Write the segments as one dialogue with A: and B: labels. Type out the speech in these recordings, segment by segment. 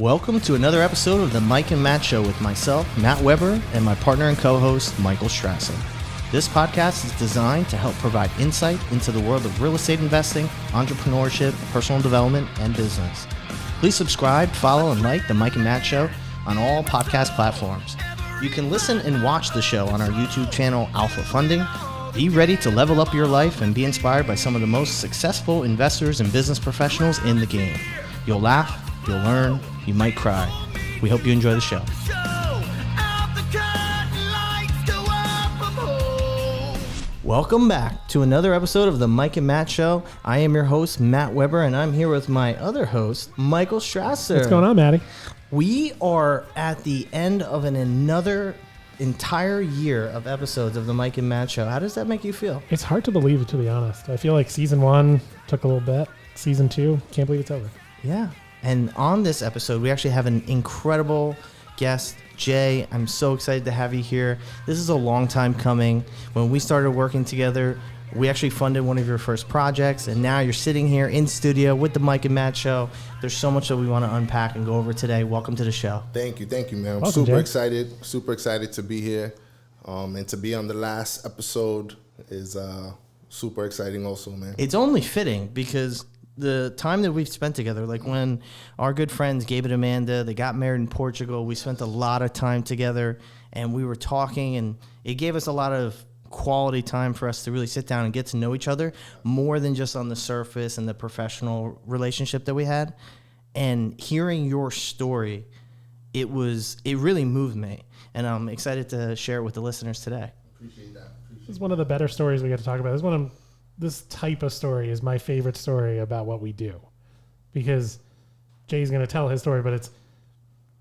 A: Welcome to another episode of the Mike and Matt Show with myself, Matt Weber, and my partner and co-host, Michael Strasser. This podcast is designed to help provide insight into the world of real estate investing, entrepreneurship, personal development, and business. Please subscribe, follow, and like the Mike and Matt Show on all podcast platforms. You can listen and watch the show on our YouTube channel, Alpha Funding. Be ready to level up your life and be inspired by some of the most successful investors and business professionals in the game. You'll laugh, you'll learn, you might cry. We hope you enjoy the show. Welcome back to another episode of the Mike and Matt Show. I am your host, Matt Weber, and I'm here with my other host, Michael Strasser.
B: What's going on, Matty?
A: We are at the end of another entire year of episodes of the Mike and Matt Show. How does that make you feel?
B: It's hard to believe it, to be honest. I feel like season 1 took a little bit. Season 2, can't believe it's over.
A: Yeah. And on this episode, we actually have an incredible guest, Jay. I'm so excited to have you here. This is a long time coming. When we started working together, we actually funded one of your first projects, and now you're sitting here in studio with the Mike and Matt Show. There's so much that we want to unpack and go over today. Welcome to the show.
C: Thank you, man. I'm
B: Welcome,
C: super excited to be here, and to be on the last episode is super exciting also, man.
A: It's only fitting because the time that we've spent together, like when our good friends Gabe and Amanda, they got married in Portugal, we spent a lot of time together and we were talking, and it gave us a lot of quality time for us to really sit down and get to know each other more than just on the surface and the professional relationship that we had. And hearing your story, it really moved me, and I'm excited to share it with the listeners today.
C: Appreciate that.
B: This is one of the better stories we get to talk about. This type of story is my favorite story about what we do, because Jay's going to tell his story, but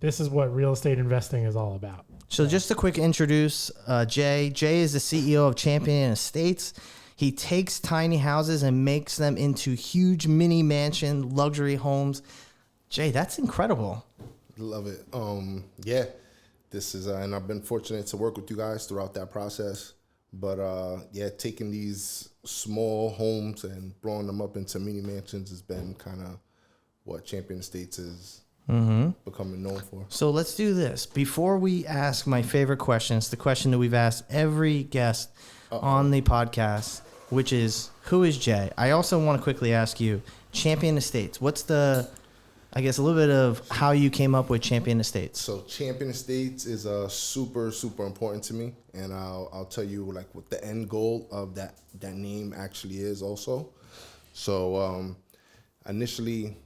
B: this is what real estate investing is all about.
A: So just a quick introduce Jay. Jay is the CEO of Champion Estates. He takes tiny houses and makes them into huge mini mansion luxury homes. Jay, that's incredible.
C: Love it. Yeah, this is, and I've been fortunate to work with you guys throughout that process. But yeah, taking these small homes and blowing them up into mini mansions has been kind of what Champion Estates is becoming known for.
A: So let's do this. Before we ask my favorite question, it's the question that we've asked every guest on the podcast, which is, who is Jay? I also want to quickly ask you, Champion Estates, what's a little bit of how you came up with Champion Estates.
C: So Champion Estates is super, super important to me, and I'll tell you like what the end goal of that name actually is also. So initially,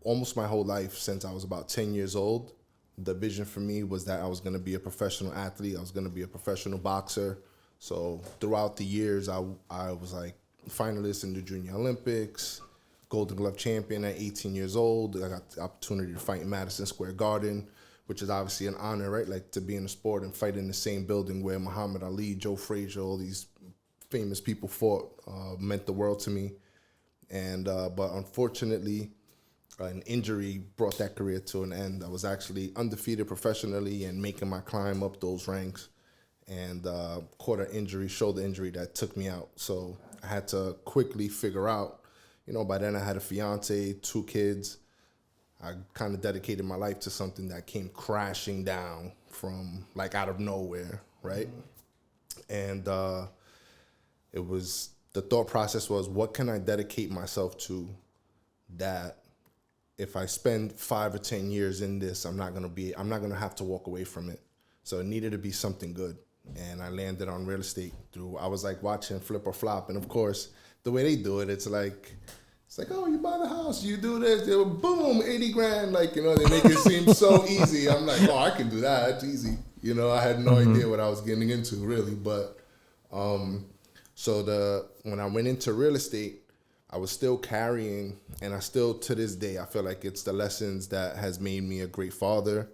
C: almost my whole life since I was about 10 years old, the vision for me was that I was going to be a professional athlete. I was going to be a professional boxer. So throughout the years, I was like finalist in the Junior Olympics, Golden Glove champion at 18 years old. I got the opportunity to fight in Madison Square Garden, which is obviously an honor, right? Like to be in the sport and fight in the same building where Muhammad Ali, Joe Frazier, all these famous people fought, meant the world to me. And but unfortunately, an injury brought that career to an end. I was actually undefeated professionally and making my climb up those ranks, and caught an injury, shoulder injury that took me out. So I had to quickly figure out, by then I had a fiance, 2 kids. I kind of dedicated my life to something that came crashing down from like out of nowhere, right? And it was, the thought process was, what can I dedicate myself to that if I spend 5 or 10 years in this, I'm not gonna have to walk away from it. So it needed to be something good. And I landed on real estate I was like watching Flip or Flop. And of course, the way they do it, it's like, oh, you buy the house, you do this, boom, 80 grand. Like, they make it seem so easy. I'm like, oh, I can do that. It's easy. I had no idea what I was getting into really. But so when I went into real estate, I was still carrying, and I still, to this day, I feel like it's the lessons that has made me a great father,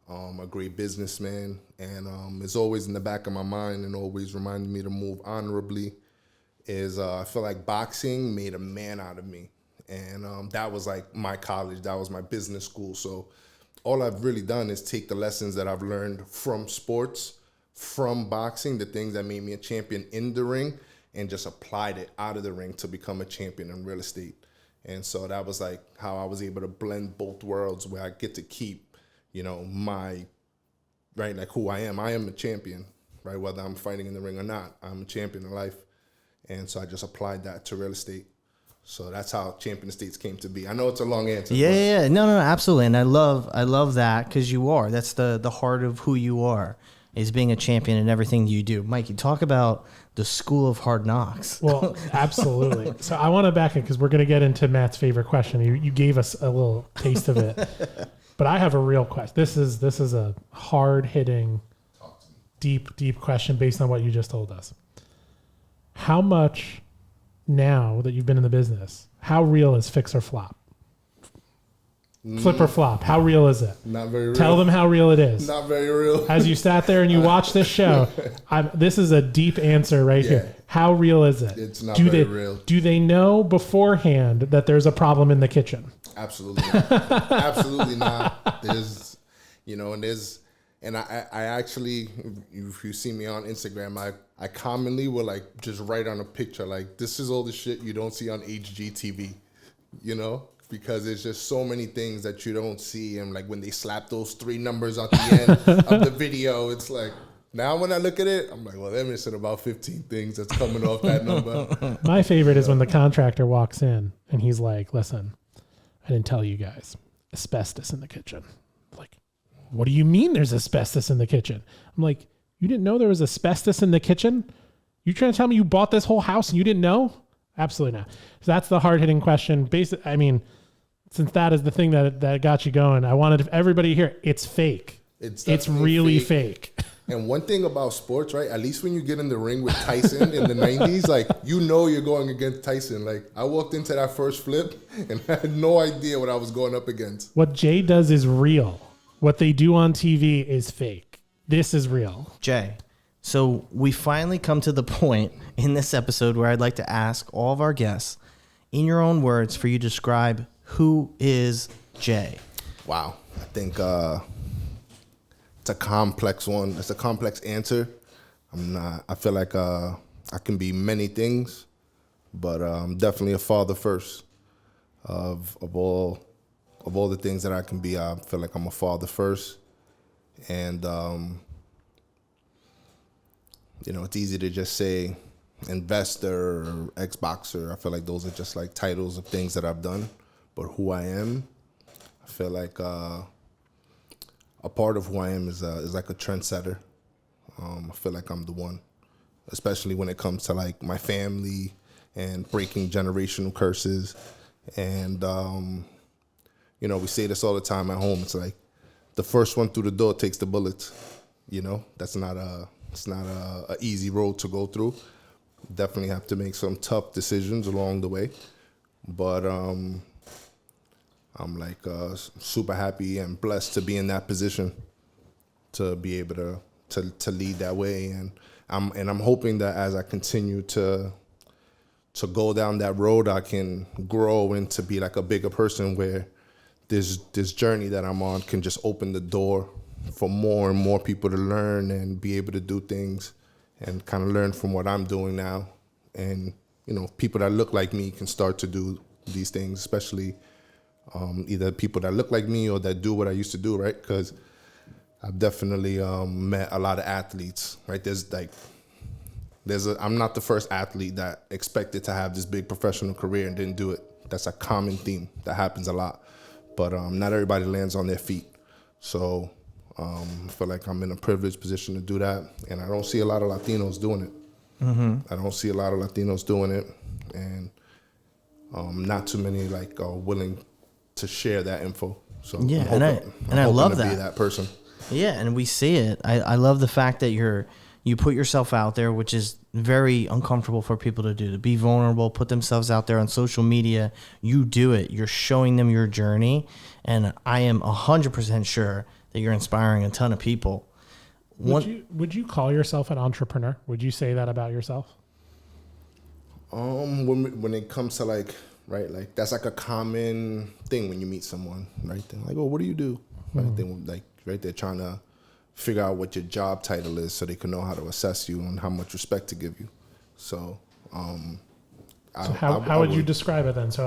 C: a great businessman, and it's always in the back of my mind and always reminded me to move honorably, is I feel like boxing made a man out of me. And that was like my college, that was my business school. So all I've really done is take the lessons that I've learned from sports, from boxing, the things that made me a champion in the ring, and just applied it out of the ring to become a champion in real estate. And so that was like how I was able to blend both worlds, where I get to keep, my, right, like who I am. I am a champion, right? Whether I'm fighting in the ring or not, I'm a champion in life. And so I just applied that to real estate. So that's how Champion Estates came to be. I know it's a long answer.
A: Yeah. No, absolutely. And I love that, because you are. That's the heart of who you are, is being a champion in everything you do. Mike, you talk about the school of hard knocks.
B: Well, absolutely. So I want to back it, because we're going to get into Matt's favorite question. You gave us a little taste of it. But I have a real question. This is a hard-hitting, deep question based on what you just told us. How much, now that you've been in the business, how real is fix or flop? Flip or flop? How real is it?
C: Not very real.
B: Tell them how real it is.
C: Not very real.
B: As you sat there and you watched this show, this is a deep answer right here. How real is it?
C: It's not very real.
B: Do they know beforehand that there's a problem in the kitchen?
C: Absolutely not. Absolutely not. And I actually, if you see me on Instagram, I commonly will like just write on a picture, like, this is all the shit you don't see on HGTV, because there's just so many things that you don't see. And like when they slap those 3 numbers at the end of the video, it's like, now when I look at it, I'm like, well, they're missing about 15 things that's coming off that number.
B: My favorite is when the contractor walks in and he's like, listen, I didn't tell you guys, asbestos in the kitchen. Like, what do you mean there's asbestos in the kitchen? I'm like, you didn't know there was asbestos in the kitchen? You trying to tell me you bought this whole house and you didn't know? Absolutely not. So that's the hard-hitting question. Since that is the thing that got you going, I wanted everybody to hear it's fake. It's really fake.
C: And one thing about sports, right? At least when you get in the ring with Tyson in the 90s, like, you're going against Tyson. Like, I walked into that first flip and I had no idea what I was going up against.
B: What Jay does is real. What they do on TV is fake. This is real.
A: Jay, so we finally come to the point in this episode where I'd like to ask all of our guests, in your own words, for you to describe who is Jay.
C: Wow. I think it's a complex one. It's a complex answer. I feel like I can be many things, but I'm definitely a father first. Of all the things that I can be, I feel like I'm a father first. And it's easy to just say investor or ex-boxer. I feel like those are just like titles of things that I've done. But who I am, I feel like a part of who I am is like a trendsetter. I feel like I'm the one, especially when it comes to like my family and breaking generational curses. And we say this all the time at home. It's like the first one through the door takes the bullets. It's not a easy road to go through. Definitely have to make some tough decisions along the way. But I'm like super happy and blessed to be in that position, to be able to lead that way. And I'm hoping that as I continue to go down that road, I can grow and to be like a bigger person, where this journey that I'm on can just open the door for more and more people to learn and be able to do things and kind of learn from what I'm doing now. And, people that look like me can start to do these things, especially either people that look like me or that do what I used to do, right? Because I've definitely met a lot of athletes, right? I'm not the first athlete that expected to have this big professional career and didn't do it. That's a common theme that happens a lot. But not everybody lands on their feet. So I feel like I'm in a privileged position to do that. And I don't see a lot of Latinos doing it. Mm-hmm. I don't see a lot of Latinos doing it. And not too many are willing to share that info. So
A: yeah,
C: I
A: love
C: that.
A: Be
C: that person.
A: Yeah, and we see it. I love the fact that you put yourself out there, which is very uncomfortable for people to do, to be vulnerable, put themselves out there on social media. You do it. You're showing them your journey, and I am 100% sure that you're inspiring a ton of people.
B: Would you call yourself an entrepreneur? Would you say that about yourself?
C: When it comes to right, that's like a common thing when you meet someone, right? They're like, oh, what do you do?
B: Mm-hmm.
C: Right, they're trying to figure out what your job title is so they can know how to assess you and how much respect to give you. So,
B: how would you describe it then? So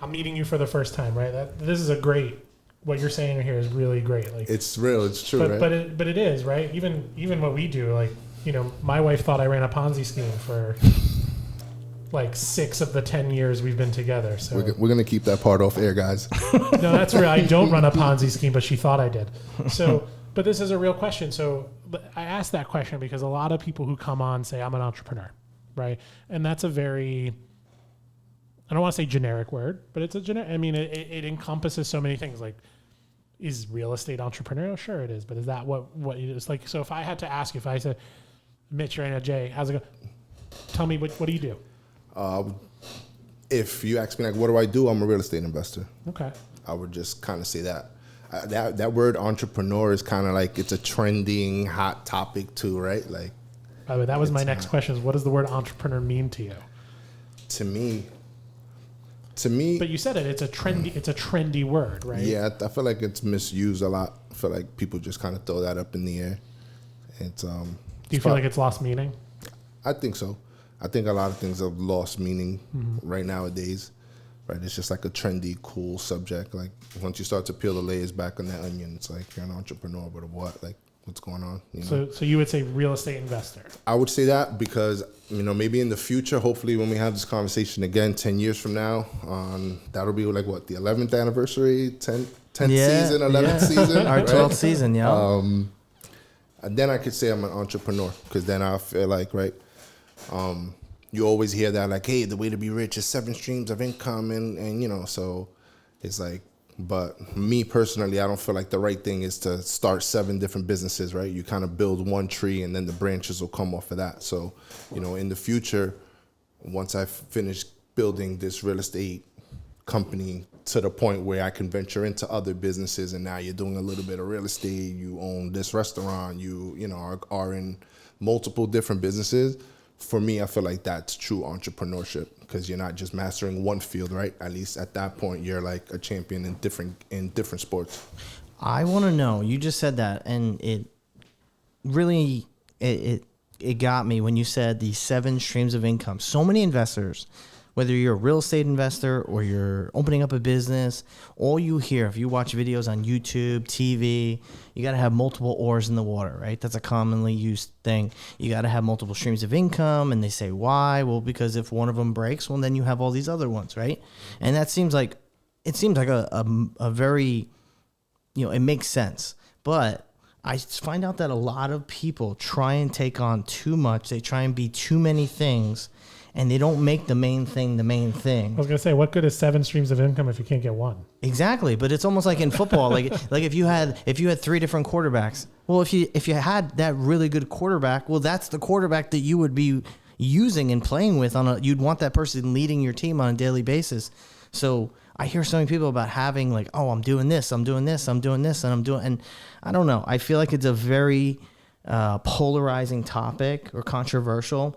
B: I'm meeting you for the first time, right? This is what you're saying here is really great. Like
C: it's real, it's true, right?
B: But it is, right? Even what we do, like, you know, my wife thought I ran a Ponzi scheme for like 6 of the 10 years we've been together. So
C: we're gonna keep that part off air, guys.
B: No, that's real. I don't run a Ponzi scheme, but she thought I did. So, but this is a real question. So I asked that question because a lot of people who come on say, I'm an entrepreneur, right? And that's a very, I don't want to say generic word, but it's a generic, I mean, it encompasses so many things. Like, is real estate entrepreneurial? Sure it is. But is that what it is? Like, so if I had to ask you, if I said, Mitch, Raina, Jay, how's it go? Tell me, what do you do?
C: If you ask me, like, what do I do? I'm a real estate investor.
B: Okay.
C: I would just kind of say that. That word entrepreneur is kind of like, it's a trending, hot topic too, right? Like,
B: by the way, that was my next question is, what does the word entrepreneur mean to you?
C: To me.
B: But you said it's a trendy word, right?
C: Yeah, I feel like it's misused a lot. I feel like people just kind of throw that up in the air. It's
B: Do you feel like it's lost meaning?
C: I think so. I think a lot of things have lost meaning right nowadays. Right, it's just like a trendy, cool subject. Like, once you start to peel the layers back on that onion, it's like, you're an entrepreneur, but what? Like, what's going on? You know?
B: So you would say real estate investor?
C: I would say that because, you know, maybe in the future, hopefully when we have this conversation again 10 years from now, that'll be like, what, the 11th anniversary, 10th season, 11th season?
A: Our 12th season, yeah.
C: And then I could say I'm an entrepreneur, because then I feel like, right, you always hear that, like, hey, the way to be rich is 7 streams of income, and you know, so it's like, but me personally, I don't feel like the right thing is to start 7 different businesses, right? You kind of build one tree and then the branches will come off of that. So, you know, in the future, once I finish building this real estate company to the point where I can venture into other businesses, and now you're doing a little bit of real estate, you own this restaurant, you know, are in multiple different businesses. For me, I feel like that's true entrepreneurship, because you're not just mastering one field, right? At least at that point, you're like a champion in different sports.
A: I want to know, you just said that, and it really, it got me when you said the 7 streams of income. So many investors, whether you're a real estate investor or you're opening up a business, all you hear, if you watch videos on YouTube, TV, you got to have multiple oars in the water, right? That's a commonly used thing. You got to have multiple streams of income, and they say, why? Well, because if one of them breaks, well, then you have all these other ones, right? And that seems like, a very, you know, it makes sense. But I find out that a lot of people try and take on too much. They try and be too many things, and they don't make the main thing the main thing.
B: I was gonna say, what good is 7 streams of income if you can't get one?
A: Exactly, but it's almost like in football, like if you had 3 different quarterbacks. Well, if you had that really good quarterback, well, that's the quarterback that you would be using and playing with you'd want that person leading your team on a daily basis. So I hear so many people about having like, oh, I'm doing this, I'm doing this, I'm doing this, and I don't know. I feel like it's a very polarizing topic or controversial.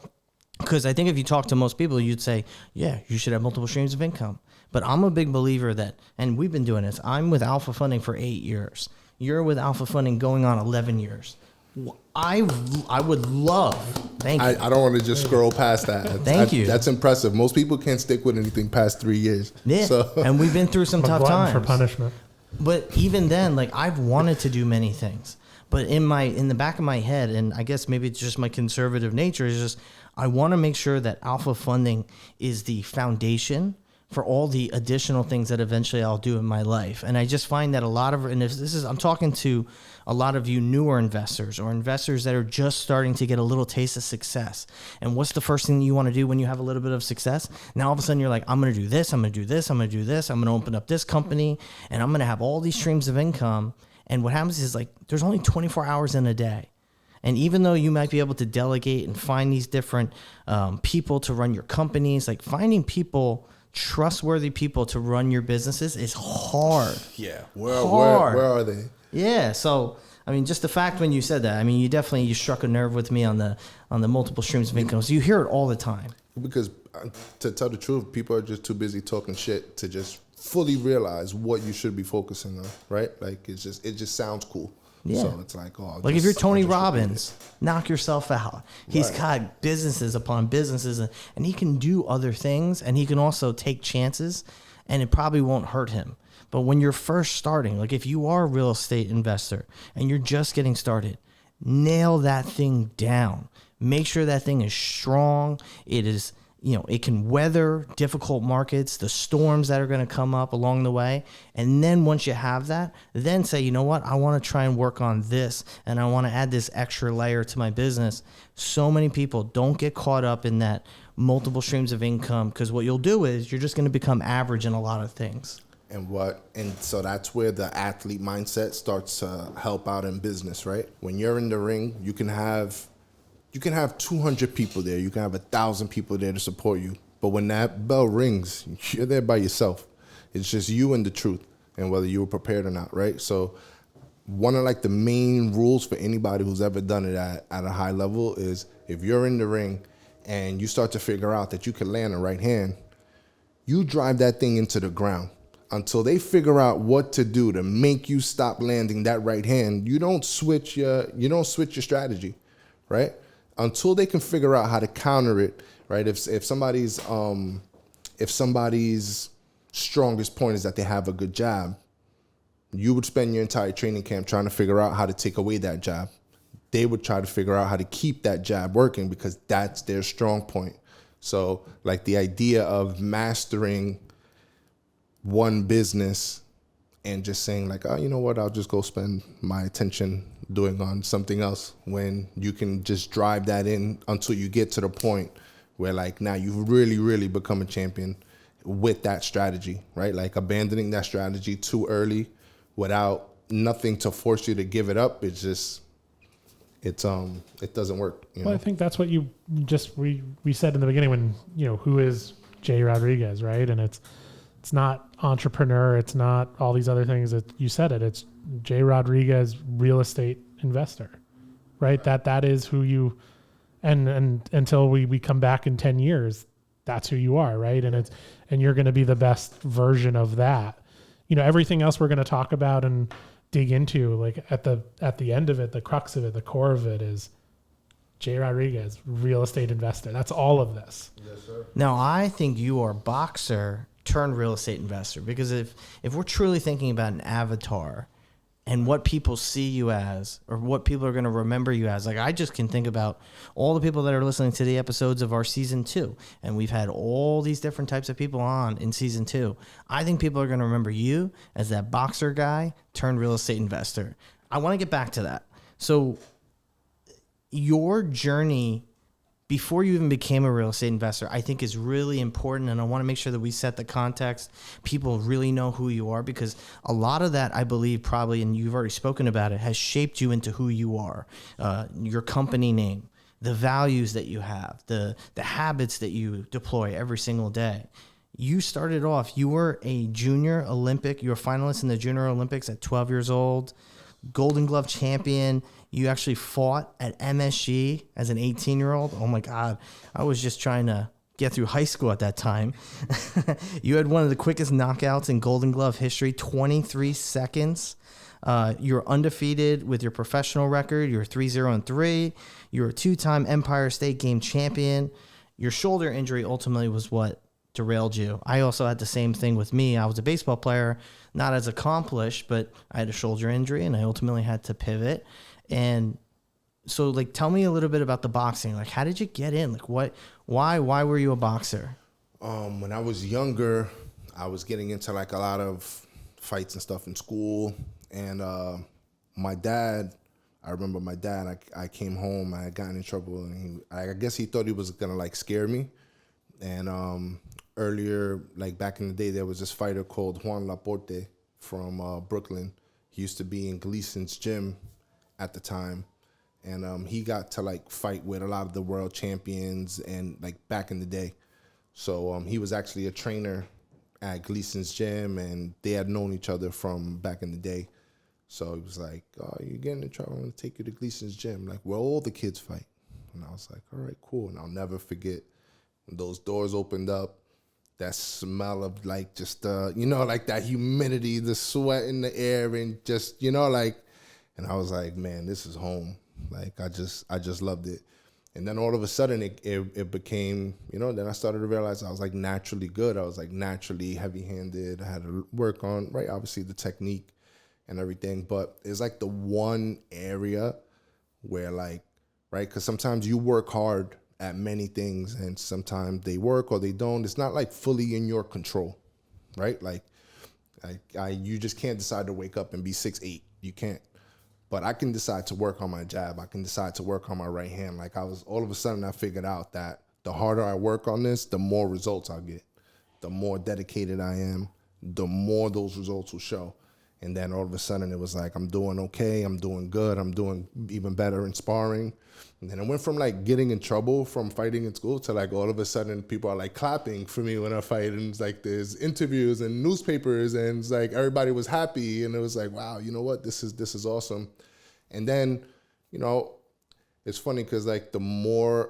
A: Because I think if you talk to most people, you'd say, yeah, you should have multiple streams of income. But I'm a big believer that, and we've been doing this, I'm with Alpha Funding for 8 years. You're with Alpha Funding going on 11 years. I would love, thank you.
C: I don't want to just scroll past that.
A: Thank you.
C: That's impressive. Most people can't stick with anything past 3 years.
A: Yeah,
C: so.
A: And we've been through some tough times.
B: For punishment.
A: But even then, like, I've wanted to do many things. But in the back of my head, and I guess maybe it's just my conservative nature, is just I want to make sure that Alpha Funding is the foundation for all the additional things that eventually I'll do in my life. And I just find that I'm talking to a lot of you newer investors or investors that are just starting to get a little taste of success. And what's the first thing you want to do when you have a little bit of success? Now all of a sudden you're like, I'm going to do this, I'm going to do this, I'm going to do this, I'm going to open up this company, and I'm going to have all these streams of income. And what happens is, like, there's only 24 hours in a day. And even though you might be able to delegate and find these different people to run your companies, like finding people, trustworthy people to run your businesses is hard.
C: Yeah. Where are they?
A: Yeah. So, I mean, just the fact when you said that, I mean, you struck a nerve with me on the multiple streams of income. So you hear it all the time. Because
C: to tell the truth, people are just too busy talking shit to just fully realize what you should be focusing on, right? Like, it just sounds cool. Yeah. So it's like,
A: like if you're Tony Robbins, knock yourself out. He's got businesses upon businesses, and he can do other things, and he can also take chances. and it probably won't hurt him. But when you're first starting, like if you are a real estate investor and you're just getting started, nail that thing down. Make sure that thing is strong. It is, it can weather difficult markets, the storms that are going to come up along the way. And then once you have that, then say, you know what, I want to try and work on this, and I want to add this extra layer to my business. So many people don't get caught up in that multiple streams of income, because what you'll do is you're just going to become average in a lot of things.
C: And so that's where the athlete mindset starts to help out in business, right? When you're in the ring, you can have 200 people there. You can have 1,000 people there to support you. But when that bell rings, you're there by yourself. It's just you and the truth, and whether you were prepared or not, right? So one of the main rules for anybody who's ever done it at a high level is, if you're in the ring and you start to figure out that you can land a right hand, you drive that thing into the ground until they figure out what to do to make you stop landing that right hand. You don't switch your strategy, right? Until they can figure out how to counter it, right? If somebody's strongest point is that they have a good jab, you would spend your entire training camp trying to figure out how to take away that jab. They would try to figure out how to keep that jab working because that's their strong point. So the idea of mastering one business and just saying oh, you know what, I'll just go spend my attention doing on something else, when you can just drive that in until you get to the point where now you've really, really become a champion with that strategy, right? Abandoning that strategy too early without nothing to force you to give it up, it doesn't work.
B: Well, I think that's what you just we said in the beginning when, who is Jay Rodriguez, right? And it's not entrepreneur. It's not all these other things that you said it. It's Jay Rodriguez, real estate investor, right? That is who you, and until we come back in 10 years, that's who you are, right? And you're going to be the best version of that. Everything else we're going to talk about and dig into, at the end of it, the crux of it, the core of it is Jay Rodriguez, real estate investor. That's all of this.
C: Yes, sir.
A: Now, I think you are boxer turned real estate investor, because if we're truly thinking about an avatar and what people see you as, or what people are going to remember you as, I just can think about all the people that are listening to the episodes of our season 2, and we've had all these different types of people on in season 2. I think people are going to remember you as that boxer guy turned real estate investor. I want to get back to that. So your journey before you even became a real estate investor, I think is really important. And I want to make sure that we set the context. People really know who you are, because a lot of that, I believe probably, and you've already spoken about it, has shaped you into who you are, your company name, the values that you have, the habits that you deploy every single day. You started off, you were a junior Olympic, you were a finalist in the Junior Olympics at 12 years old, Golden Glove champion. You actually fought at MSG as an 18-year-old. Oh my God. I was just trying to get through high school at that time. You had one of the quickest knockouts in Golden Glove history, 23 seconds. You're undefeated with your professional record. You're 3-0-3. You're a 2-time Empire State Game champion. Your shoulder injury ultimately was what derailed you. I also had the same thing with me. I was a baseball player, not as accomplished, but I had a shoulder injury and I ultimately had to pivot. And so tell me a little bit about the boxing. How did you get in? Why were you a boxer?
C: When I was younger, I was getting into a lot of fights and stuff in school. And my dad, I remember my dad, I came home, I had gotten in trouble, and I guess he thought he was going to scare me. And earlier, back in the day, there was this fighter called Juan Laporte from Brooklyn. He used to be in Gleason's gym at the time, and he got to fight with a lot of the world champions and back in the day. So he was actually a trainer at Gleason's gym, and they had known each other from back in the day. So he was like, "Oh, you're getting in trouble. I'm gonna take you to Gleason's gym, where all the kids fight." And I was like, "All right, cool." And I'll never forget when those doors opened up. That smell of just that humidity, the sweat in the air, and just and I was like, man, this is home. I just loved it. And then all of a sudden it became, then I started to realize I was like naturally good. I was like naturally heavy-handed. I had to work on, right, obviously the technique and everything. But it's like the one area where like, right, because sometimes you work hard at many things and sometimes they work or they don't. It's not like fully in your control, right? Like you just can't decide to wake up and be 6'8". You can't. But I can decide to work on my jab. I can decide to work on my right hand. Like all of a sudden I figured out that the harder I work on this, the more results I'll get. The more dedicated I am, the more those results will show. And then all of a sudden it was like, I'm doing okay. I'm doing good. I'm doing even better in sparring. And then it went from like getting in trouble from fighting in school to like all of a sudden people are like clapping for me when I fight. And it's like there's interviews and newspapers and it's like everybody was happy. And it was like, wow, you know what? This is awesome. And then, it's funny because like the more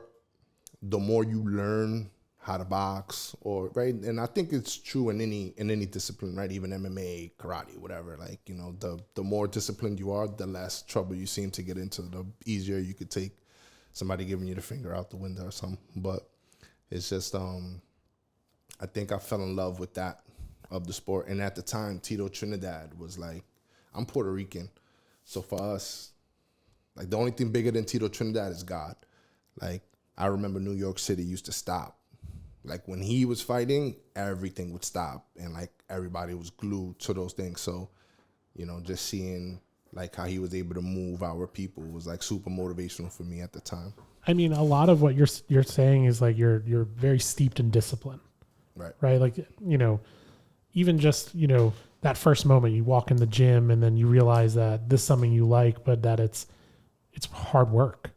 C: you learn how to box or right. And I think it's true in any discipline, right? Even MMA, karate, whatever, like, the more disciplined you are, the less trouble you seem to get into, the easier you could take somebody giving you the finger out the window or something. But it's just, I think I fell in love with that of the sport. And at the time, Tito Trinidad was like, I'm Puerto Rican. So for us, like the only thing bigger than Tito Trinidad is God. Like I remember New York City used to stop. Like when he was fighting, everything would stop and like everybody was glued to those things. So, just seeing like how he was able to move our people was like super motivational for me at the time. I
B: mean, a lot of what you're saying is like you're very steeped in discipline. Right? Like, even just, that first moment you walk in the gym and then you realize that this is something you like, but that it's hard work.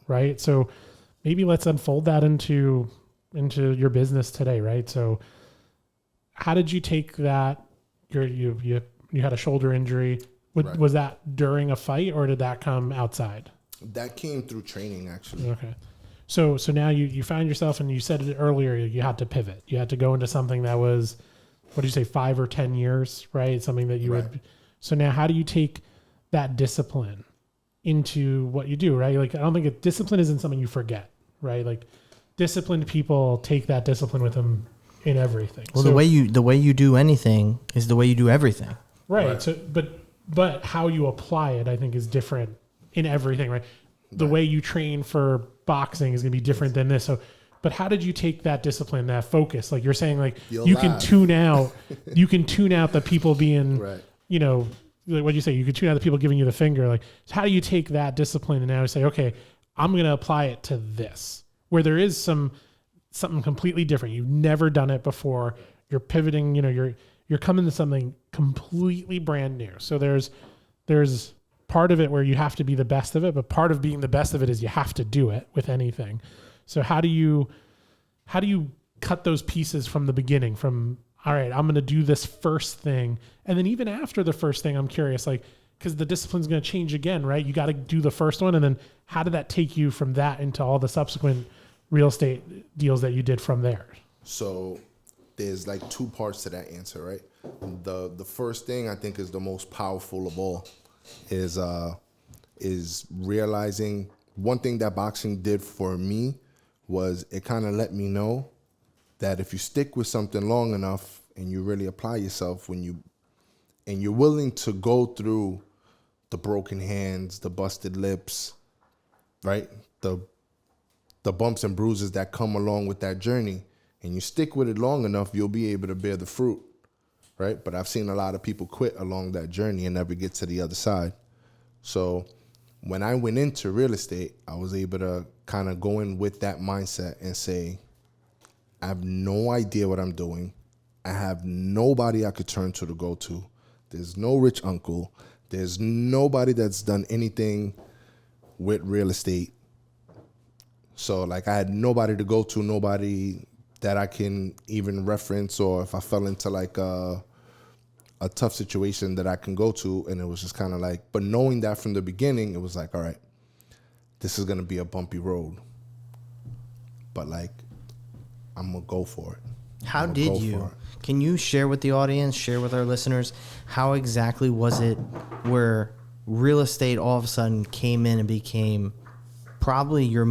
B: Right. So maybe let's unfold that into your business today. Right. So how did you take that? You had a shoulder injury. Was that during a fight or did that come outside?
C: That came through training actually.
B: Okay. So now you found yourself, and you said it earlier, you had to pivot. You had to go into something that was, what did you say, 5 or 10 years, right? Something that you would. So now how do you take that discipline into what you do, right? Like, I don't think discipline isn't something you forget, right? Like disciplined people take that discipline with them in everything.
A: Well, so, the way you do anything is the way you do everything.
B: Right. So, but how you apply it, I think, is different in everything, right? The way you train for boxing is going to be different than this. So, but how did you take that discipline, that focus? Like you're saying, like can tune out the people being, like what you say, you can tune out the people giving you the finger. Like, so how do you take that discipline and now say, okay, I'm going to apply it to this, where there is something completely different. You've never done it before. You're pivoting, you're coming to something completely brand new. So there's part of it where you have to be the best of it, but part of being the best of it is you have to do it with anything. So how do you cut those pieces from the beginning, from, all right, I'm going to do this first thing. And then even after the first thing, I'm curious, like, because the discipline's going to change again, right? You got to do the first one. And then how did that take you from that into all the subsequent real estate deals that you did from there?
C: So there's like 2 parts to that answer, right? The first thing I think is the most powerful of all is realizing one thing that boxing did for me was it kind of let me know that if you stick with something long enough and you really apply yourself, and you're willing to go through the broken hands, the busted lips, right? The bumps and bruises that come along with that journey, and you stick with it long enough, you'll be able to bear the fruit, right? But I've seen a lot of people quit along that journey and never get to the other side. So when I went into real estate, I was able to kind of go in with that mindset and say, I have no idea what I'm doing. I have nobody I could turn to go to. There's no rich uncle. There's nobody that's done anything with real estate. So like I had nobody to go to, nobody that I can even reference, or if I fell into like a tough situation that I can go to. And it was just kind of like, but knowing that from the beginning, it was like, all right, this is going to be a bumpy road, but like, I'm going to go for it.
A: How did you? Can you share with the audience, share with our listeners, how exactly was it where real estate all of a sudden came in and became probably your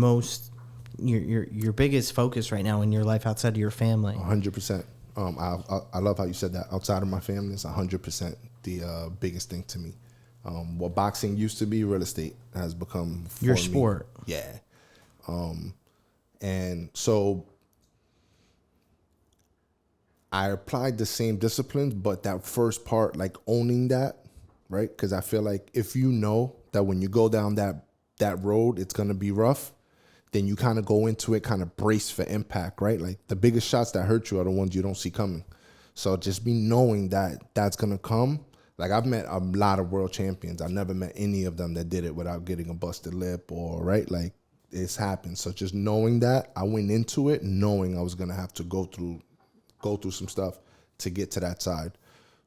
A: biggest focus right now in your life outside of your family.
C: 100%. I love how you said that. Outside of my family, it's 100% the biggest thing to me. What boxing used to be, real estate has become for
A: Your
C: me.
A: sport.
C: Yeah. And so I applied the same disciplines, but that first part, like owning that, right? Because I feel like if you know that when you go down that road, it's going to be rough, then you kind of go into it, kind of brace for impact, right? Like the biggest shots that hurt you are the ones you don't see coming. So just be knowing that that's going to come. Like I've met a lot of world champions. I've never met any of them that did it without getting a busted lip or, right? Like it's happened. So just knowing that, I went into it knowing I was going to have to go through some stuff to get to that side.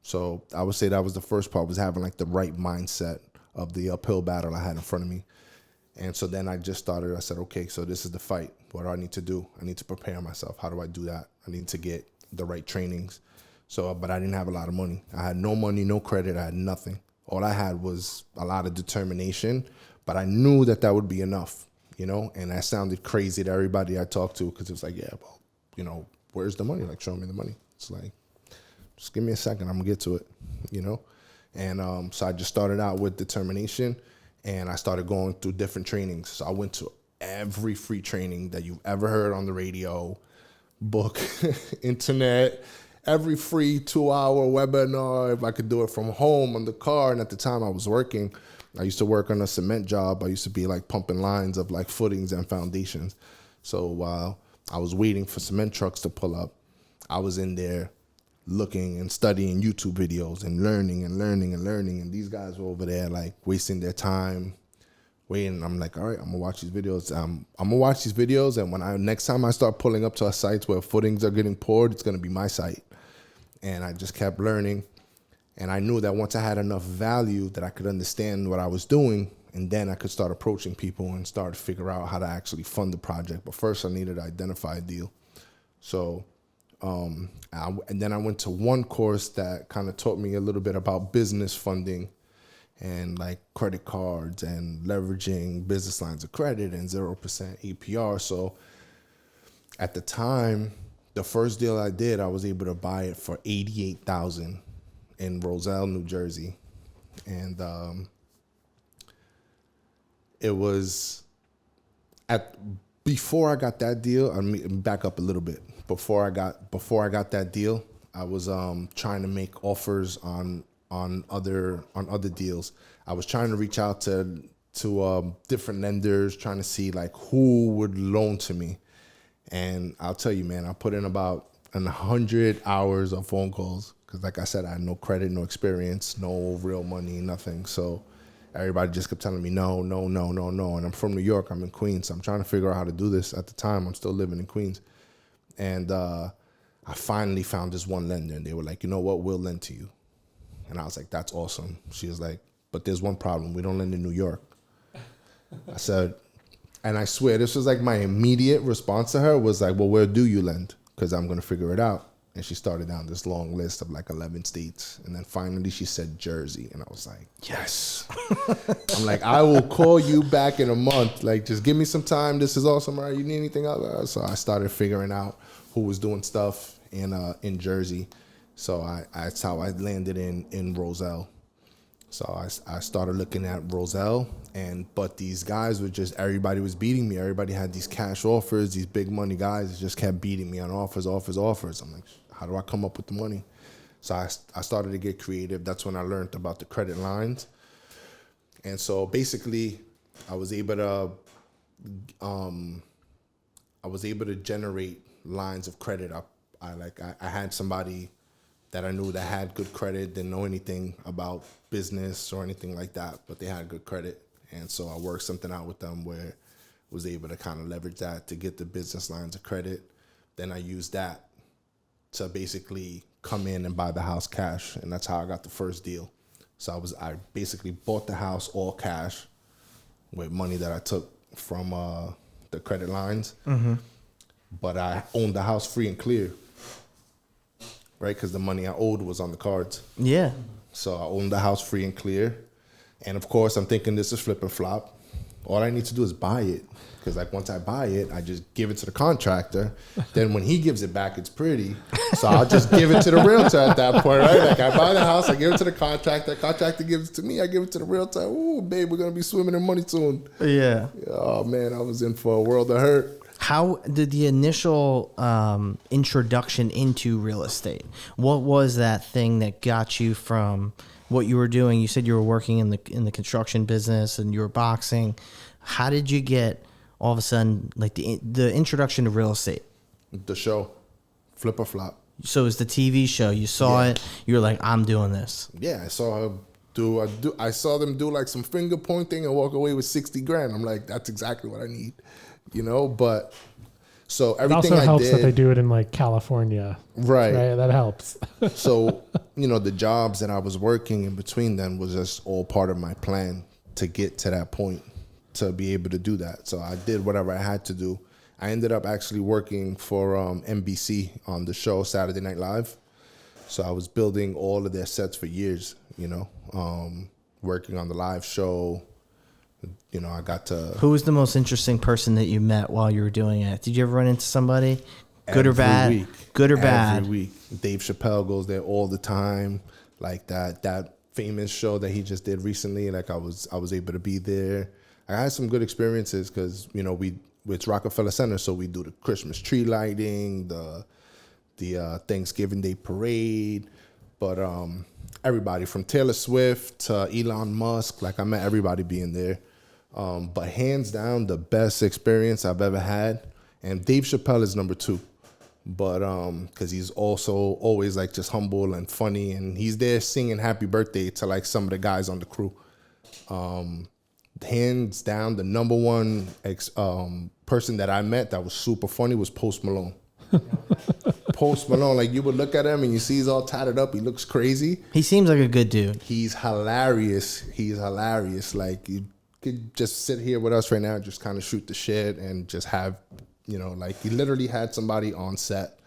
C: So I would say that was the first part, was having like the right mindset of the uphill battle I had in front of me. And so then I said, okay, so this is the fight. What do I need to do? I need to prepare myself. How do I do that? I need to get the right trainings. So, but I didn't have a lot of money. I had no money, no credit. I had nothing. All I had was a lot of determination, but I knew that would be enough, and that sounded crazy to everybody I talked to, because it was like, yeah, well, where's the money? Like, show me the money. It's like, just give me a second. I'm gonna get to it, And so I just started out with determination, and I started going through different trainings. So I went to every free training that you've ever heard on the radio, book, internet, every free 2-hour webinar. If I could do it from home on the car. And at the time I was working, I used to work on a cement job. I used to be like pumping lines of like footings and foundations. So while I was waiting for cement trucks to pull up, I was in there looking and studying YouTube videos and learning. And these guys were over there like wasting their time waiting. I'm like, all right, I'm gonna watch these videos. And when next time I start pulling up to a sites where footings are getting poured, it's gonna be my site. And I just kept learning. And I knew that once I had enough value that I could understand what I was doing, and then I could start approaching people and start to figure out how to actually fund the project. But first I needed to identify a deal. So and then I went to one course that kind of taught me a little bit about business funding and like credit cards and leveraging business lines of credit and 0% APR. So at the time, the first deal I did, I was able to buy it for $88,000 in Roselle, New Jersey. And it was before I got that deal. Let me back up a little bit. Before I got that deal, I was trying to make offers on other deals. I was trying to reach out to different lenders, trying to see like who would loan to me. And I'll tell you, man, I put in about 100 hours of phone calls, because like I said, I had no credit, no experience, no real money, nothing. So everybody just kept telling me no. And I'm from New York. I'm in Queens. So I'm trying to figure out how to do this. At the time, I'm still living in Queens. And I finally found this one lender, and they were like, you know what, we'll lend to you. And I was like, that's awesome. She was like, but there's one problem. We don't lend in New York. I said, and I swear, this was like my immediate response to her was like, well, where do you lend? Because I'm going to figure it out. And she started down this long list of like 11 states. And then finally she said Jersey. And I was like, yes. I'm like, I will call you back in a month. Like, just give me some time. This is awesome. All right, you need anything else? So I started figuring out who was doing stuff in Jersey. So that's how I landed in Roselle. So I started looking at Roselle, but these guys were just, everybody was beating me. Everybody had these cash offers, these big money guys just kept beating me on offers. I'm like, how do I come up with the money? So I started to get creative. That's when I learned about the credit lines. And so basically I was able to generate lines of credit. I had somebody that I knew that had good credit, didn't know anything about business or anything like that, but they had good credit. And so I worked something out with them where I was able to kind of leverage that to get the business lines of credit. Then I used that to basically come in and buy the house cash. And that's how I got the first deal. So I basically bought the house all cash with money that I took from the credit lines. Mm-hmm. But I owned the house free and clear. Right, because the money I owed was on the cards.
A: Yeah.
C: So I owned the house free and clear. And of course, I'm thinking this is flip and flop. all I need to do is buy it. Because like once I buy it, I just give it to the contractor. Then when he gives it back, it's pretty. So I'll just give it to the realtor at that point, right? Like I buy the house, I give it to the contractor. Contractor gives it to me, I give it to the realtor. Ooh, babe, we're gonna be swimming in money soon.
A: Yeah.
C: Oh man, I was in for a world of hurt.
A: How did the initial introduction into real estate? What was that thing that got you from what you were doing? You said you were working in the construction business and you were boxing. How did you get all of a sudden like the introduction to real estate?
C: The show, Flip or Flop.
A: So it's the TV show. You saw it. You were like, I'm doing this.
C: Yeah, I saw her I saw them do like some finger pointing and walk away with 60 grand. I'm like, that's exactly what I need, you know. But so everything
B: it also
C: I
B: helps
C: did,
B: that they do it in like California,
C: right?
B: That helps.
C: So you know, the jobs that I was working in between them was just all part of my plan to get to that point, to be able to do that. So I did whatever I had to do. I ended up actually working for NBC on the show Saturday Night Live. So I was building all of their sets for years, you know, working on the live show. You know, I got to...
A: Who was the most interesting person that you met while you were doing it? Did you ever run into somebody? Good or bad?
C: Week.
A: Good or bad?
C: Every week. Dave Chappelle goes there all the time. Like that famous show that he just did recently, like I was able to be there. I had some good experiences because, you know, it's Rockefeller Center, so we do the Christmas tree lighting, the Thanksgiving Day parade. But everybody from Taylor Swift to Elon Musk, like I met everybody being there. But hands down, the best experience I've ever had, and Dave Chappelle is number 2. But because he's also always like just humble and funny, and he's there singing happy birthday to like some of the guys on the crew. Hands down, the number one person that I met that was super funny was Post Malone. Post Malone, like you would look at him and you see he's all tatted up. He looks crazy.
A: He seems like a good dude.
C: He's hilarious. Like you could just sit here with us right now and just kind of shoot the shit and just have, you know, like he literally had somebody on set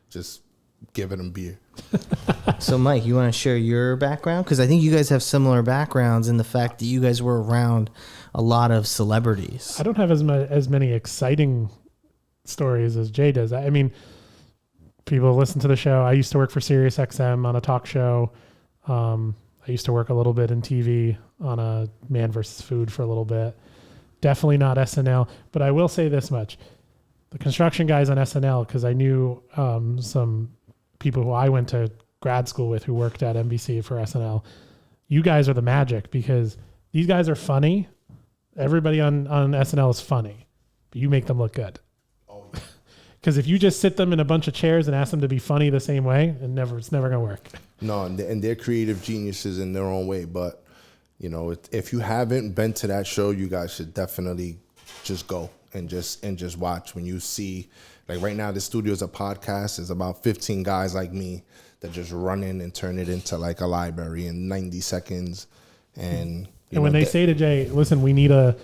C: just giving him beer.
A: So, Mike, you want to share your background? Because I think you guys have similar backgrounds in the fact that you guys were around a lot of celebrities.
B: I don't have as many exciting stories as Jay does. I mean, people listen to the show. I used to work for Sirius XM on a talk show. I used to work a little bit in TV on a Man vs. Food for a little bit. Definitely not SNL. But I will say this much. The construction guys on SNL, because I knew some people who I went to grad school with who worked at NBC for SNL. You guys are the magic because these guys are funny. Everybody on SNL is funny, but you make them look good. Because if you just sit them in a bunch of chairs and ask them to be funny the same way, it's never going to work.
C: No, and they're creative geniuses in their own way. But, you know, if you haven't been to that show, you guys should definitely just go and just watch. When you see, like right now, the studio is a podcast. There's about 15 guys like me that just run in and turn it into like a library in 90 seconds. And
B: when they say to Jay, listen, we need a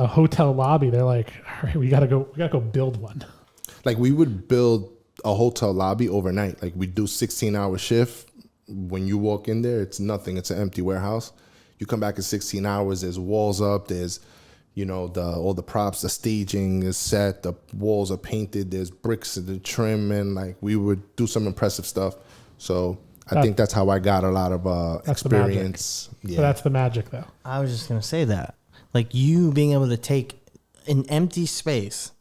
B: hotel lobby, they're like, all right, we gotta go build one.
C: Like we would build a hotel lobby overnight. Like we do 16-hour shift. When you walk in there, it's nothing. It's an empty warehouse. You come back in 16 hours. There's walls up. There's, you know, all the props, the staging is set. The walls are painted. There's bricks in the trim, and like we would do some impressive stuff. So I think that's how I got a lot of experience.
B: Yeah, so that's the magic, though.
A: I was just gonna say that, like you being able to take an empty space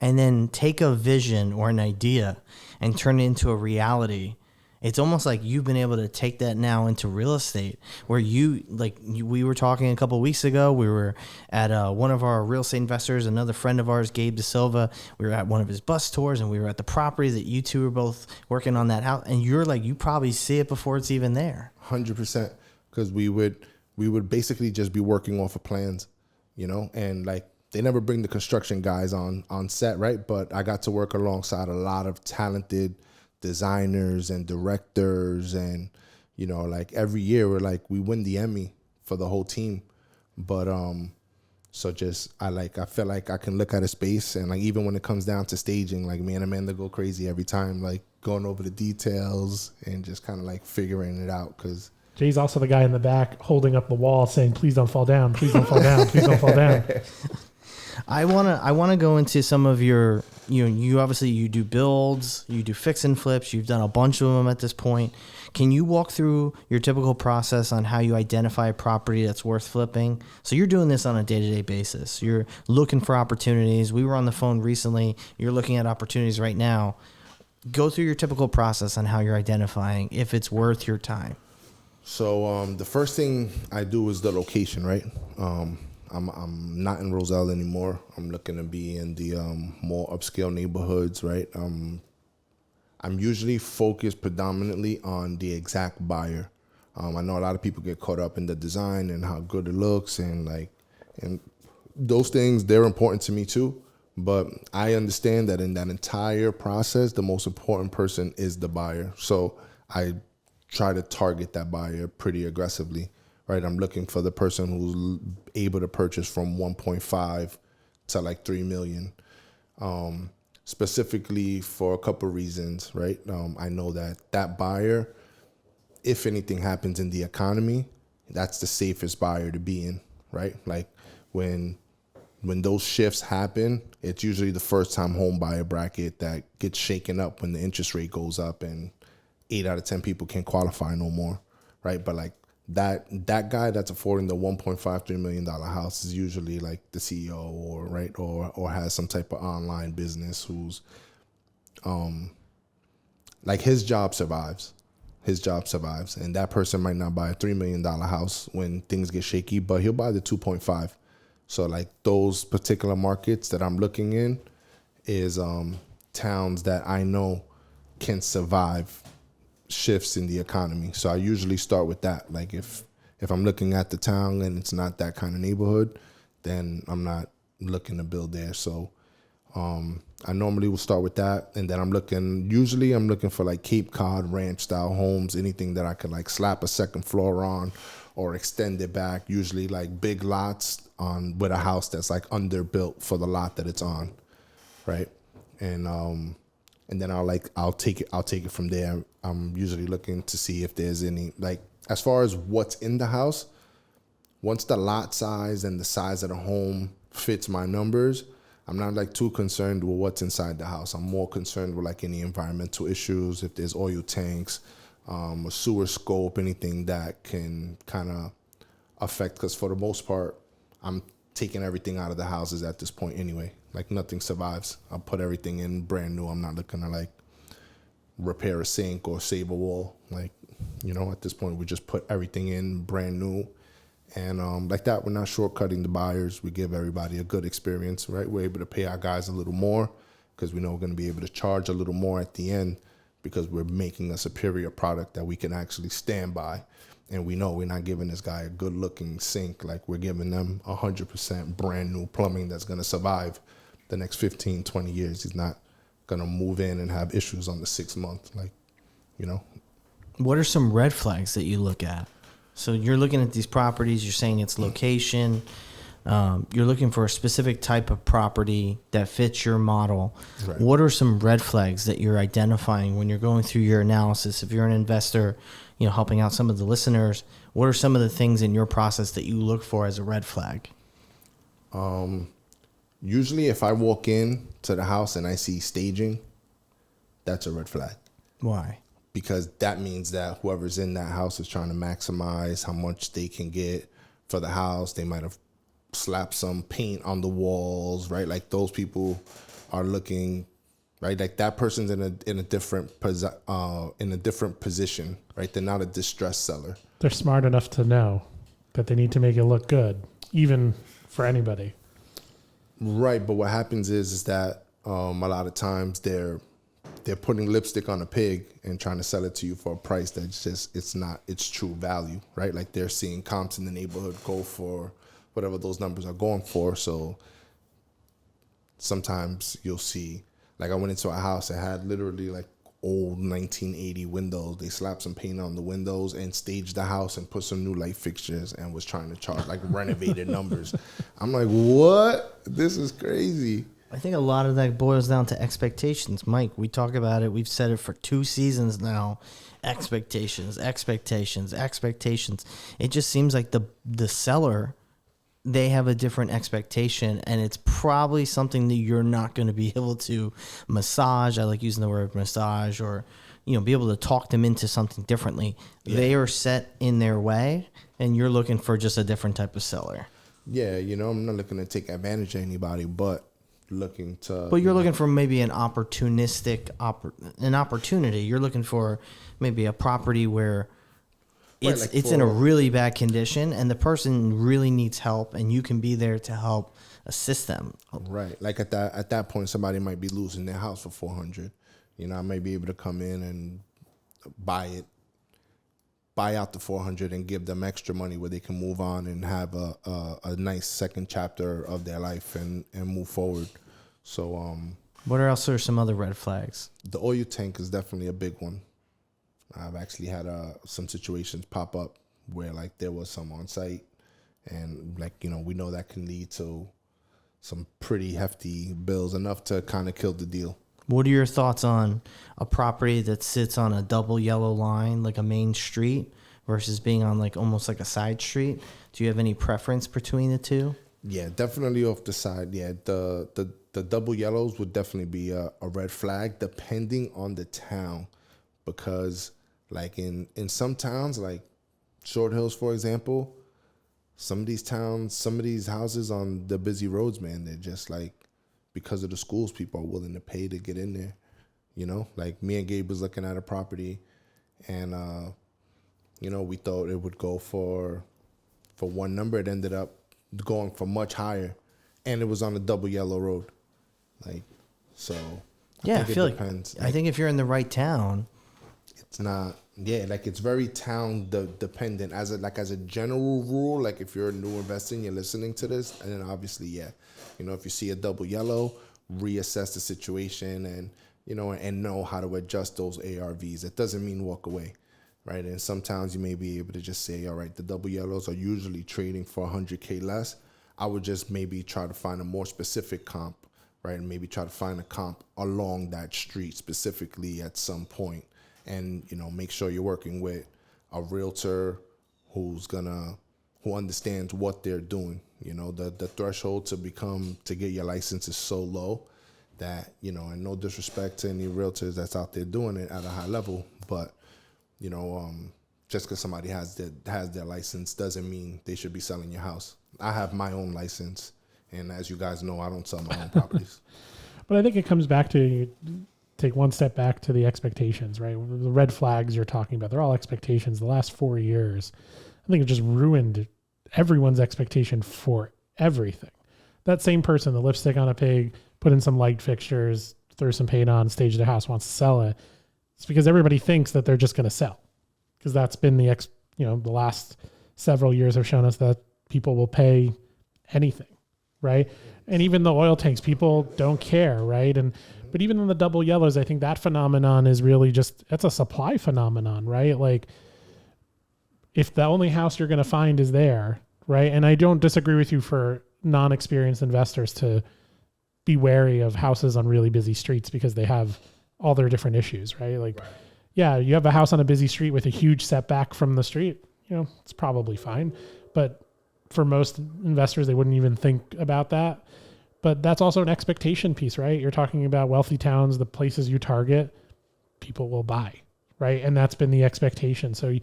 A: and then take a vision or an idea and turn it into a reality. It's almost like you've been able to take that now into real estate where we were talking a couple of weeks ago. We were at one of our real estate investors, another friend of ours, Gabe De Silva. We were at one of his bus tours and we were at the property that you two were both working on that house. And you're like, you probably see it before it's even there.
C: 100%. Because we would basically just be working off of plans, you know, and like they never bring the construction guys on set, right? But I got to work alongside a lot of talented designers and directors, and you know, like every year we win the Emmy for the whole team. But so just I feel like I can look at a space, and like even when it comes down to staging, like me and Amanda go crazy every time, like going over the details and just kind of like figuring it out. Because
B: Jay's also the guy in the back holding up the wall saying, please don't fall down. Please don't fall down. Please don't fall down.
A: I wanna go into some of your, you obviously you do builds, you do fix and flips, you've done a bunch of them at this point. Can you walk through your typical process on how you identify a property that's worth flipping? So you're doing this on a day-to-day basis. You're looking for opportunities. We were on the phone recently. You're looking at opportunities right now. Go through your typical process on how you're identifying if it's worth your time.
C: So the first thing I do is the location, right? I'm not in Roselle anymore. I'm looking to be in the more upscale neighborhoods, right? I'm usually focused predominantly on the exact buyer. I know a lot of people get caught up in the design and how good it looks, and those things, they're important to me too. But I understand that in that entire process, the most important person is the buyer. So I try to target that buyer pretty aggressively, right? I'm looking for the person who's able to purchase from 1.5 to like 3 million. Specifically for a couple reasons, right? I know that buyer, if anything happens in the economy, that's the safest buyer to be in, right? Like when those shifts happen, it's usually the first time home buyer bracket that gets shaken up when the interest rate goes up and 8 out of 10 people can't qualify no more, right? But like that guy that's affording the $1.53 million house is usually like the CEO or has some type of online business who's like his job survives. And that person might not buy a $3 million house when things get shaky, but he'll buy the 2.5. So like those particular markets that I'm looking in is towns that I know can survive shifts in the economy. So I usually start with that. Like if I'm looking at the town and it's not that kind of neighborhood, then I'm not looking to build there. So I normally will start with that, and then I'm looking for like Cape Cod ranch style homes, anything that I could like slap a second floor on or extend it back, usually like big lots on with a house that's like underbuilt for the lot that it's on, right? And then I'll take it from there. I'm usually looking to see if there's any, like, as far as what's in the house, once the lot size and the size of the home fits my numbers, I'm not like too concerned with what's inside the house. I'm more concerned with like any environmental issues, if there's oil tanks, a sewer scope, anything that can kind of affect, because for the most part, I'm taking everything out of the houses at this point anyway. Like nothing survives. I'll put everything in brand new. I'm not looking to like repair a sink or save a wall. Like, at this point we just put everything in brand new. And like that, we're not shortcutting the buyers. We give everybody a good experience, right? We're able to pay our guys a little more because we know we're going to be able to charge a little more at the end because we're making a superior product that we can actually stand by. And we know we're not giving this guy a good looking sink. Like we're giving them 100% brand new plumbing that's going to survive the next 15, 20 years. He's not going to move in and have issues on the 6th month.
A: What are some red flags that you look at? So you're looking at these properties, you're saying it's location, you're looking for a specific type of property that fits your model. Right. What are some red flags that you're identifying when you're going through your analysis? If you're an investor, helping out some of the listeners, what are some of the things in your process that you look for as a red flag?
C: Usually if I walk in to the house and I see staging, that's a red flag.
A: Why?
C: Because that means that whoever's in that house is trying to maximize how much they can get for the house. They might have slapped some paint on the walls, right? Like those people are looking, right? Like that person's in a different position, right? They're not a distressed seller.
B: They're smart enough to know that they need to make it look good, even for anybody.
C: Right, but what happens is that a lot of times they're putting lipstick on a pig and trying to sell it to you for a price that's just, it's not its true value, right? Like they're seeing comps in the neighborhood go for whatever those numbers are going for. So sometimes you'll see, like I went into a house that had literally like old 1980 windows. They slapped some paint on the windows and staged the house and put some new light fixtures and was trying to charge like renovated numbers. I'm like, what? This is crazy.
A: I think a lot of that boils down to expectations. Mike, we talk about it. We've said it for 2 seasons now. Expectations. It just seems like the seller, they have a different expectation, and it's probably something that you're not going to be able to massage. I like using the word massage, or be able to talk them into something differently. Yeah. They are set in their way, and you're looking for just a different type of seller.
C: Yeah, I'm not looking to take advantage of anybody, but looking to.
A: But you're looking for maybe an opportunistic an opportunity. You're looking for maybe a property where it's in a really bad condition, and the person really needs help, and you can be there to help assist them.
C: Right, like at that point, somebody might be losing their house for $400. I might be able to come in and buy out the $400 and give them extra money where they can move on and have a nice second chapter of their life and move forward. So,
A: what else are some other red flags?
C: The oil tank is definitely a big one. I've actually had some situations pop up where like there was some on site, and we know that can lead to some pretty hefty bills, enough to kind of kill the deal.
A: What are your thoughts on a property that sits on a double yellow line, like a main street, versus being on almost like a side street? Do you have any preference between the two?
C: Yeah, definitely off the side. Yeah, the double yellows would definitely be a red flag, depending on the town, because in some towns, like Short Hills, for example, some of these houses on the busy roads, man, they're just because of the schools, people are willing to pay to get in there. Like me and Gabe was looking at a property, and we thought it would go for one number. It ended up going for much higher, and it was on a double yellow road. So
A: I feel depends. I think if you're in the right town,
C: it's not. Yeah, it's very town dependent. As a general rule, if you're a new investor and you're listening to this, and then obviously, if you see a double yellow, reassess the situation and know how to adjust those ARVs. It doesn't mean walk away, right? And some towns you may be able to just say, all right, the double yellows are usually trading for $100K less. I would just maybe try to find a more specific comp, right? And maybe try to find a comp along that street specifically at some point. And, make sure you're working with a realtor who understands what they're doing. The threshold to get your license is so low that, and no disrespect to any realtors that's out there doing it at a high level, but, just because somebody has their license doesn't mean they should be selling your house. I have my own license, and as you guys know, I don't sell my own properties.
B: But I think it comes back to take one step back to the expectations, right? The red flags you're talking about, they're all expectations. The last 4 years, I think it just ruined everyone's expectation for everything. That same person, the lipstick on a pig, put in some light fixtures, threw some paint on, staged their house, wants to sell it. It's because everybody thinks that they're just going to sell. Because that's been the last several years have shown us that people will pay anything, right? And even the oil tanks, people don't care, right? But even in the double yellows, I think that phenomenon is really that's a supply phenomenon, right? If the only house you're going to find is there, right? And I don't disagree with you for non-experienced investors to be wary of houses on really busy streets because they have all their different issues, right? Right. Yeah, you have a house on a busy street with a huge setback from the street, it's probably fine. But for most investors, they wouldn't even think about that. But that's also an expectation piece, right? You're talking about wealthy towns, the places you target, people will buy, right? And that's been the expectation. So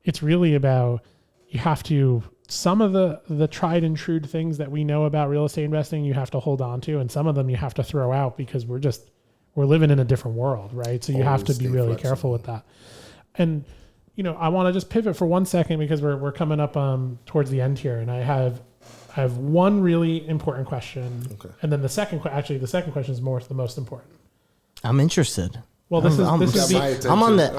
B: it's really about, you have to, some of the tried and true things that we know about real estate investing, you have to hold on to, and some of them you have to throw out because we're living in a different world, right? So you have to be really careful with that. And, I want to just pivot for 1 second because we're coming up towards the end here, and I have one really important question. Okay. And then the second question is the most important.
A: I'm interested.
B: Well, this is the edge.
A: I'm on the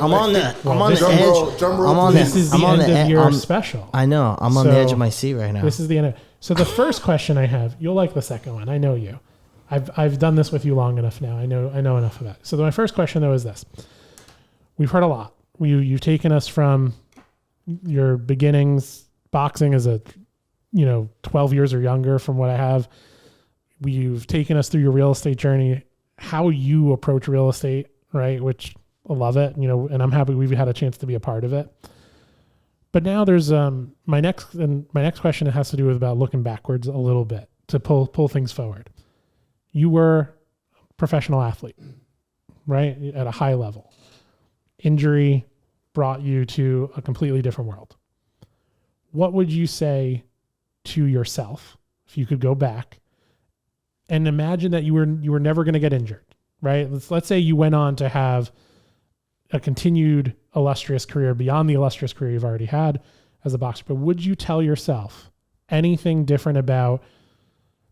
B: This is the end of your special.
A: I know. I'm on the edge of my seat right now.
B: This is the end. So the first question I have, you'll like the second one. I know you. I've done this with you long enough now. I know enough about it. So my first question though is this: we've heard a lot. You've taken us from your beginnings, boxing as a 12 years or younger from what I have. You've taken us through your real estate journey, how you approach real estate, right? Which I love it, and I'm happy we've had a chance to be a part of it. But now there's my next question has to do with about looking backwards a little bit to pull things forward. You were a professional athlete, right? At a high level. Injury brought you to a completely different world. What would you say to yourself if you could go back and imagine that you were never going to get injured, right? Let's say you went on to have a continued illustrious career beyond the illustrious career you've already had as a boxer. But would you tell yourself anything different about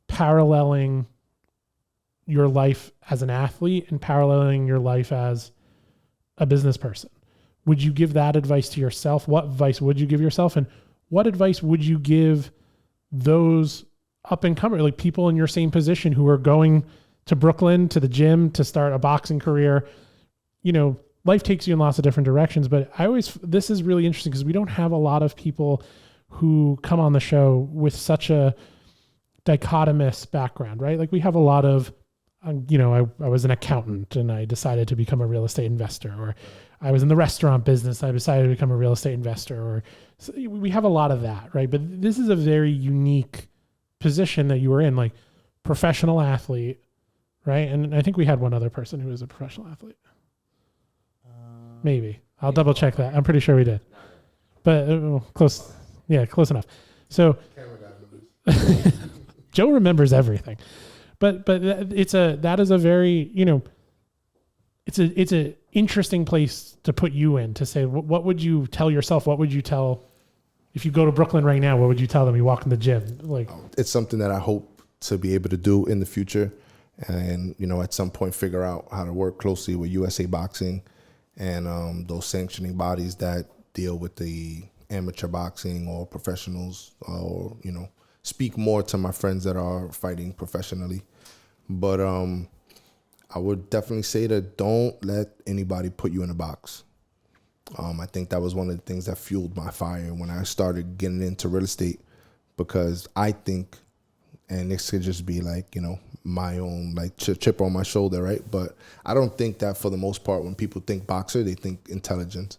B: paralleling your life as an athlete and paralleling your life as a business person? Would you give that advice to yourself? What advice would you give yourself? And what advice would you give those up and coming, like people in your same position who are going to Brooklyn, to the gym, to start a boxing career? Life takes you in lots of different directions, but this is really interesting because we don't have a lot of people who come on the show with such a dichotomous background, right? Like we have a lot of, I was an accountant and I decided to become a real estate investor, or I was in the restaurant business. I decided to become a real estate investor, so we have a lot of that, right? But this is a very unique position that you were in, like professional athlete, right? And I think we had one other person who was a professional athlete. Maybe. I'll double check that. I'm pretty sure we did. But close. Yeah, close enough. So Joe remembers everything. But that is a very, it's a interesting place to put you in, to say, what would you tell yourself? What would you tell, if you go to Brooklyn right now, what would you tell them? You walk in the gym.
C: It's something that I hope to be able to do in the future. And, at some point figure out how to work closely with USA Boxing and those sanctioning bodies that deal with the amateur boxing or professionals, or, speak more to my friends that are fighting professionally. But I would definitely say that don't let anybody put you in a box. I think that was one of the things that fueled my fire when I started getting into real estate, because I think, and this could just be like, my own like chip on my shoulder, right? But I don't think that for the most part, when people think boxer, they think intelligent.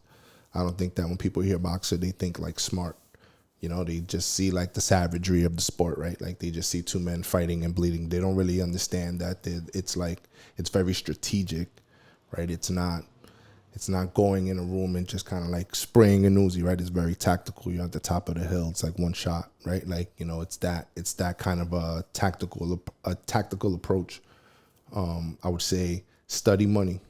C: I don't think that when people hear boxer, they think like smart. They just see like the savagery of the sport, right? Like they just see two men fighting and bleeding. They don't really understand that it's very strategic, right? It's not going in a room and just kind of like spraying an Uzi, right? It's very tactical. You're at the top of the hill. It's like one shot, right? Like, it's that kind of a tactical approach. I would say study money.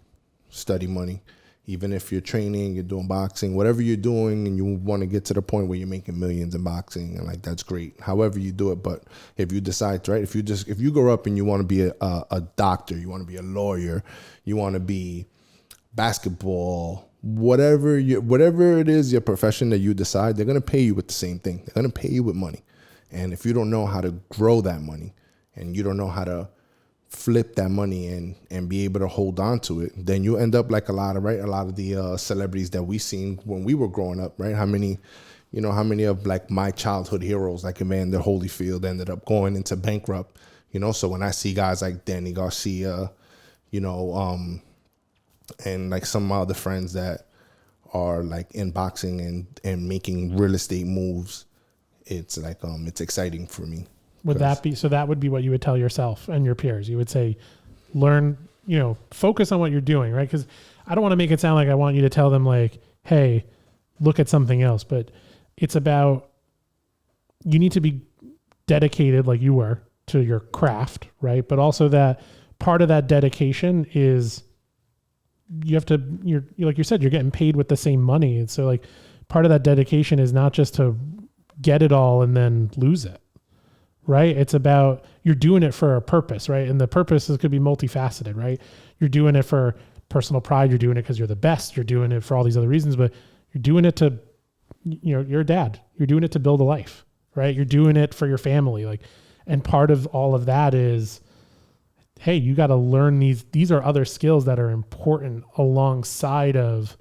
C: Even if you're training, you're doing boxing, whatever you're doing, and you want to get to the point where you're making millions in boxing, and like that's great. However you do it, but if you decide, right, if you grow up and you want to be a doctor, you want to be a lawyer, you want to be basketball, whatever it is, your profession that you decide, they're gonna pay you with the same thing. They're gonna pay you with money, and if you don't know how to grow that money, and you don't know how to flip that money and be able to hold on to it, then you end up like a lot of the celebrities that we seen when we were growing up, right? How many of like my childhood heroes, like Evander Holyfield, ended up going into bankrupt, so when I see guys like Danny Garcia, and like some other friends that are like in boxing and making real estate moves, it's like it's exciting for me.
B: Would that be, so that would be what you would tell yourself and your peers? You would say, learn, focus on what you're doing, right? Because I don't want to make it sound like I want you to tell them like, hey, look at something else. But it's about, you need to be dedicated like you were to your craft, right? But also that part of that dedication is you have to, you're like you said, you're getting paid with the same money. And so like part of that dedication is not just to get it all and then lose it. Right? It's about, you're doing it for a purpose, right? And the purposes could be multifaceted, right? You're doing it for personal pride. You're doing it because you're the best. You're doing it for all these other reasons, but you're doing it to, you're a dad. You're doing it to build a life, right? You're doing it for your family. And part of all of that is, hey, you got to learn these are other skills that are important alongside of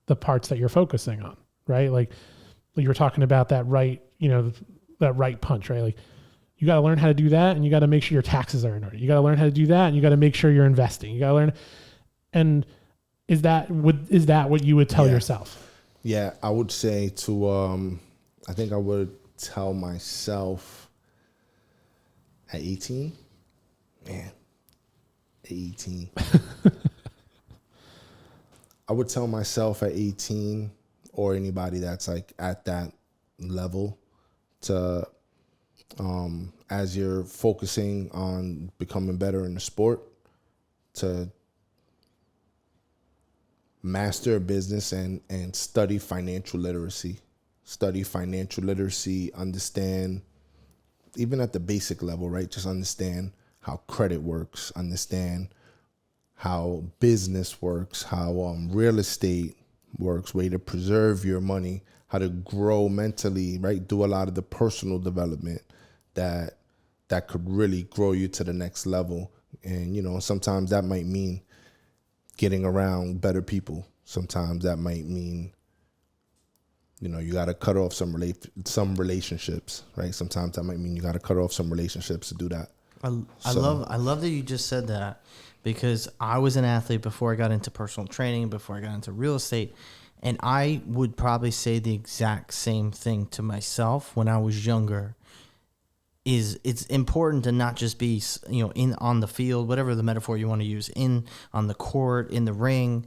B: the parts that you're focusing on, right? Like you were talking about that right, that right punch, right? Like, you got to learn how to do that, and you got to make sure your taxes are in order. You got to learn how to do that, and you got to make sure you're investing. You got to learn. And is that what you would tell yourself?
C: Yeah, I would say I think I would tell myself at 18, man, at 18. I would tell myself at 18, or anybody that's like at that level, to as you're focusing on becoming better in the sport, to master a business and study financial literacy. Study financial literacy, understand, even at the basic level, right? Just understand how credit works, understand how business works, how real estate works, way to preserve your money, how to grow mentally, right? Do a lot of the personal development that could really grow you to the next level. And, you know, sometimes that might mean getting around better people. Sometimes that might mean, you know, you got to cut off some relationships, right? Sometimes that might mean you got to cut off some relationships to do that.
A: I love that you just said that, because I was an athlete before I got into personal training, before I got into real estate, and I would probably say the exact same thing to myself when I was younger. It's important to not just be, you know, on the field, whatever the metaphor you want to use, on the court, in the ring.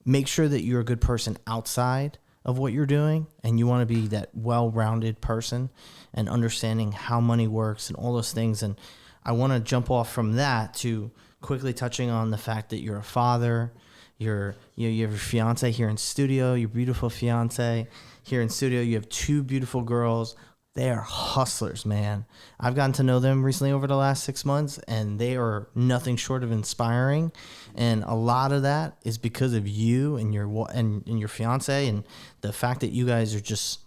A: Make sure that you're a good person outside of what you're doing, and you want to be that well-rounded person and understanding how money works and all those things. And I want to jump off from that to quickly touching on the fact that you're a father. You have your fiance here in studio, your beautiful fiance here in studio. You have 2 beautiful girls. They are hustlers, man. I've gotten to know them recently over the last 6 months, and they are nothing short of inspiring. And a lot of that is because of you and your fiance, and the fact that you guys are just,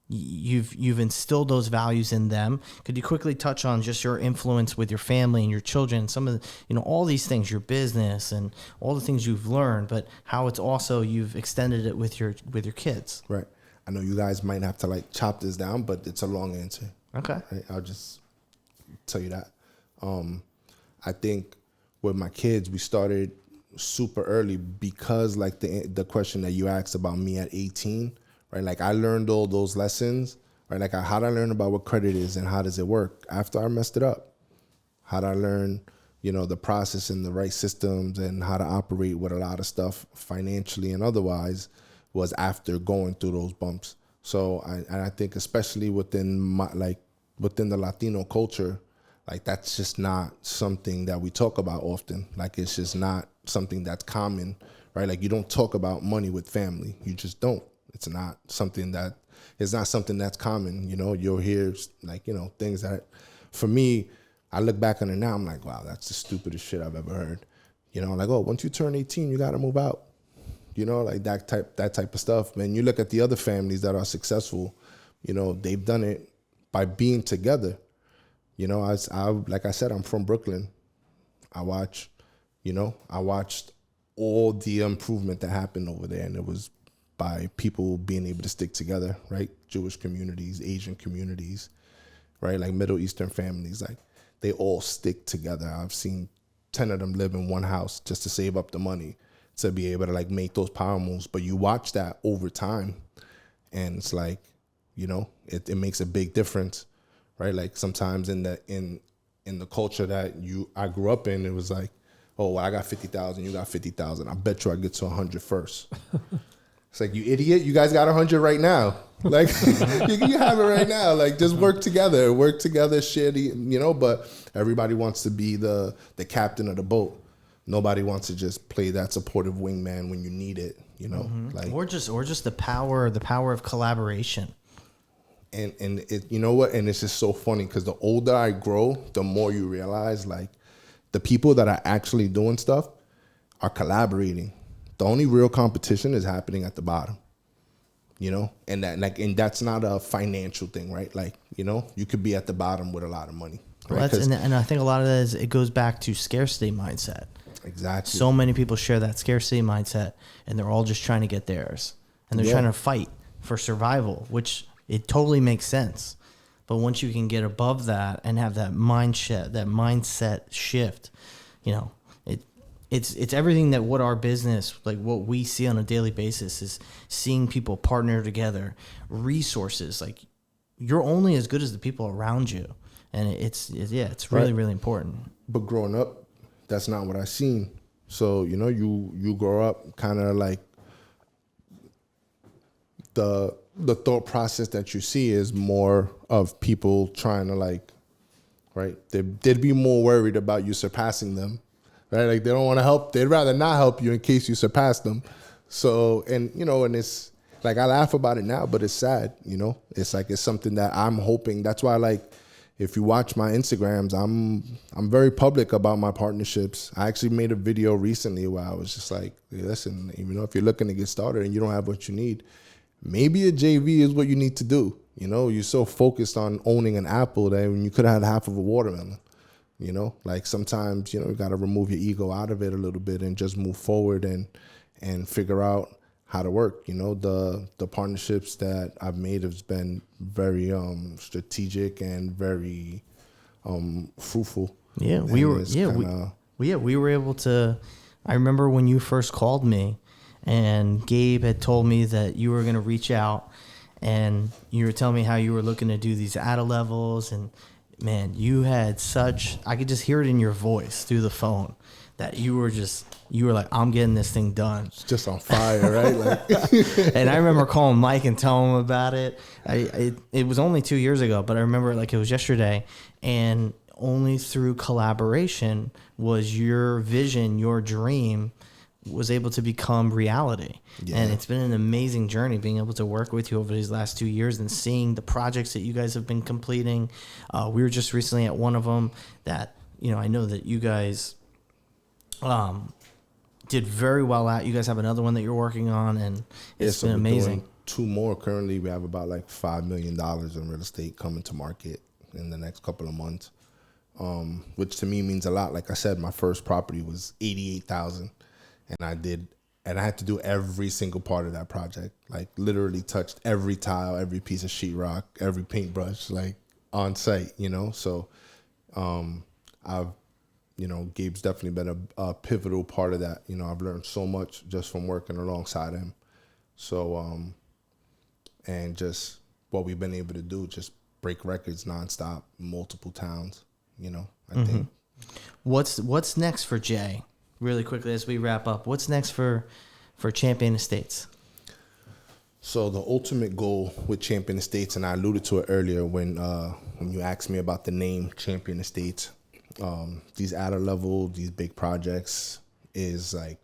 A: you've instilled those values in them. Could you quickly touch on just your influence with your family and your children, some of the, you know, all these things, your business and all the things you've learned, but how it's also you've extended it with your kids?
C: Right. I know you guys might have to like chop this down, but it's a long answer.
A: Okay.
C: Right? I'll just tell you that. I think with my kids, we started super early because like the question that you asked about me at 18, right? Like I learned all those lessons, right? Like how did I learn about what credit is and how does it work after I messed it up? How did I learn, you know, the process and the right systems and how to operate with a lot of stuff financially and otherwise was after going through those bumps. So I think especially within the Latino culture, like that's just not something that we talk about often. Like it's just not something that's common, right? Like you don't talk about money with family. You just don't. It's not something that's common. You know, you'll hear like, you know, things that for me, I look back on it now, I'm like, wow, that's the stupidest shit I've ever heard. You know, like, oh, once you turn 18, you got to move out. You know, like that type of stuff. Man, you look at the other families that are successful, you know, they've done it by being together. You know, like I said, I'm from Brooklyn. I watched all the improvement that happened over there, and it was by people being able to stick together, right? Jewish communities, Asian communities, right? Like Middle Eastern families, like they all stick together. I've seen 10 of them live in one house just to save up the money to be able to like make those power moves. But you watch that over time and it's like, you know, it makes a big difference, right? Like sometimes in the culture that I grew up in, it was like, oh, well, I got 50,000, you got 50,000. I bet you I get to 100 first. It's like, you idiot, you guys got 100 right now. Like you have it right now. Like just work together, share the, you know, but everybody wants to be the captain of the boat. Nobody wants to just play that supportive wingman when you need it, you know, like
A: or just the power of collaboration.
C: And it, you know what? And it's just so funny because the older I grow, the more you realize like the people that are actually doing stuff are collaborating. The only real competition is happening at the bottom, you know, and that's not a financial thing, right? Like, you know, you could be at the bottom with a lot of money. Right?
A: Well, and I think a lot of that it goes back to scarcity mindset.
C: Exactly.
A: So many people share that scarcity mindset, and they're all just trying to get theirs, and they're trying to fight for survival, which it totally makes sense. But once you can get above that and have that mindset shift, you know, it's everything that what our business, like what we see on a daily basis, is seeing people partner together, resources. Like, you're only as good as the people around you. And it's really, really important.
C: But growing up, that's not what I seen. So, you know, you grow up kind of like the thought process that you see is more of people trying to, like, right? They'd be more worried about you surpassing them, right? Like, they don't want to help. They'd rather not help you in case you surpass them. So, and, you know, and it's like, I laugh about it now, but it's sad, you know? It's like, it's something that I'm hoping. That's why, like, if you watch my Instagrams, I'm very public about my partnerships. I actually made a video recently where I was just like, hey, listen, you know, if you're looking to get started and you don't have what you need, maybe a JV is what you need to do. You know, you're so focused on owning an apple that you could have had half of a watermelon. You know, like, sometimes, you know, you got to remove your ego out of it a little bit and just move forward and figure out how to work. You know, the partnerships that I've made have been very strategic and very fruitful.
A: Yeah,
C: And
A: we were we were able to. I remember when you first called me, and Gabe had told me that you were going to reach out, and you were telling me how you were looking to do these ATA levels, and man, you had such. I could just hear it in your voice through the phone that you were like, I'm getting this thing done.
C: It's just on fire, right? Like,
A: and I remember calling Mike and telling him about it. It was only 2 years ago, but I remember like it was yesterday. And only through collaboration was your vision, your dream, was able to become reality. Yeah. And it's been an amazing journey being able to work with you over these last 2 years and seeing the projects that you guys have been completing. We were just recently at one of them that, you know, I know that you guys did very well at. You guys have another one that you're working on, and it's been amazing.
C: Two more currently. We have about like $5 million in real estate coming to market in the next couple of months, which to me means a lot. Like I said, my first property was $88,000, and I had to do every single part of that project. Like, literally touched every tile, every piece of sheetrock, every paintbrush, like, on site. You know, so you know, Gabe's definitely been a pivotal part of that. You know, I've learned so much just from working alongside him. So, and just what we've been able to do, just break records nonstop, multiple towns, you know, I think.
A: What's next for Jay? Really quickly as we wrap up, what's next for Champion Estates?
C: So the ultimate goal with Champion Estates, and I alluded to it earlier when you asked me about the name Champion Estates, these ATA level, these big projects is like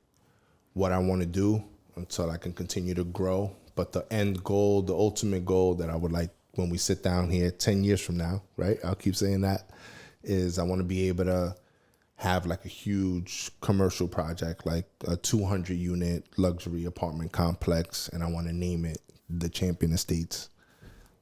C: what I want to do until I can continue to grow. But the end goal, the ultimate goal that I would like when we sit down here 10 years from now, right? I'll keep saying that, is I want to be able to have like a huge commercial project, like a 200 unit luxury apartment complex. And I want to name it the Champion Estates.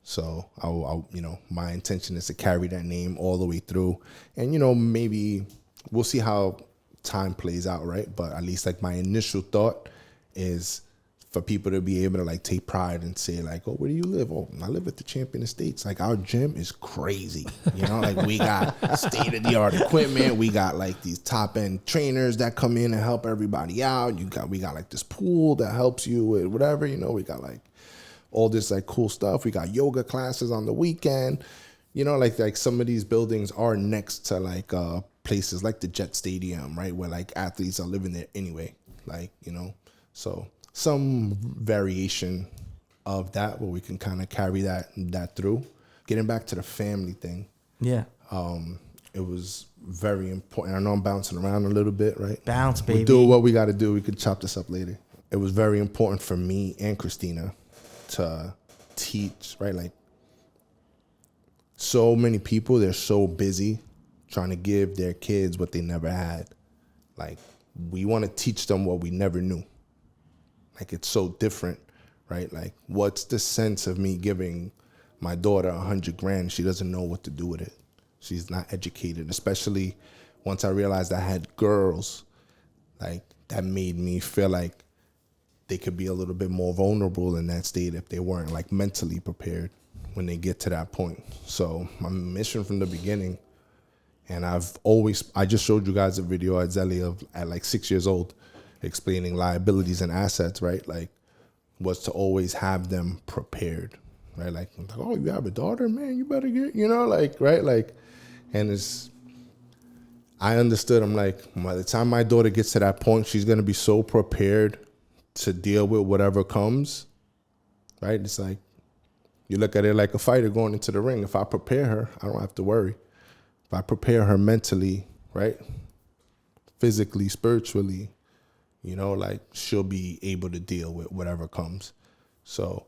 C: So I'll, you know, my intention is to carry that name all the way through, and, you know, maybe we'll see how time plays out, right? But at least like my initial thought is for people to be able to like take pride and say like, oh, where do you live? Oh, I live at the Champion Estates. Like, our gym is crazy, you know, like we got state of the art equipment. We got like these top end trainers that come in and help everybody out. We got like this pool that helps you with whatever, you know, we got like all this like cool stuff. We got yoga classes on the weekend. You know, like some of these buildings are next to like places like the Jet Stadium, right? Where like athletes are living there anyway. Like, you know, so some variation of that where we can kind of carry that through. Getting back to the family thing. Yeah. It was very important. I know I'm bouncing around a little bit, right?
A: Bounce, baby.
C: We do what we got to do. We could chop this up later. It was very important for me and Christina to teach, right? Like, so many people, they're so busy trying to give their kids what they never had. Like, we want to teach them what we never knew. Like, it's so different, right? Like, what's the sense of me giving my daughter $100,000? She doesn't know what to do with it. She's not educated, especially once I realized I had girls. Like, that made me feel like they could be a little bit more vulnerable in that state if they weren't like mentally prepared when they get to that point. So my mission from the beginning, and I just showed you guys a video at Zelly at like 6 years old, explaining liabilities and assets, right? Like, was to always have them prepared, right? Like, I'm like, oh, you have a daughter, man, you better get, like, right? Like, and I understood. I'm like, by the time my daughter gets to that point, she's going to be so prepared to deal with whatever comes, right? It's like, you look at it like a fighter going into the ring. If I prepare her, I don't have to worry. If I prepare her mentally, right? Physically, spiritually, like, she'll be able to deal with whatever comes. So,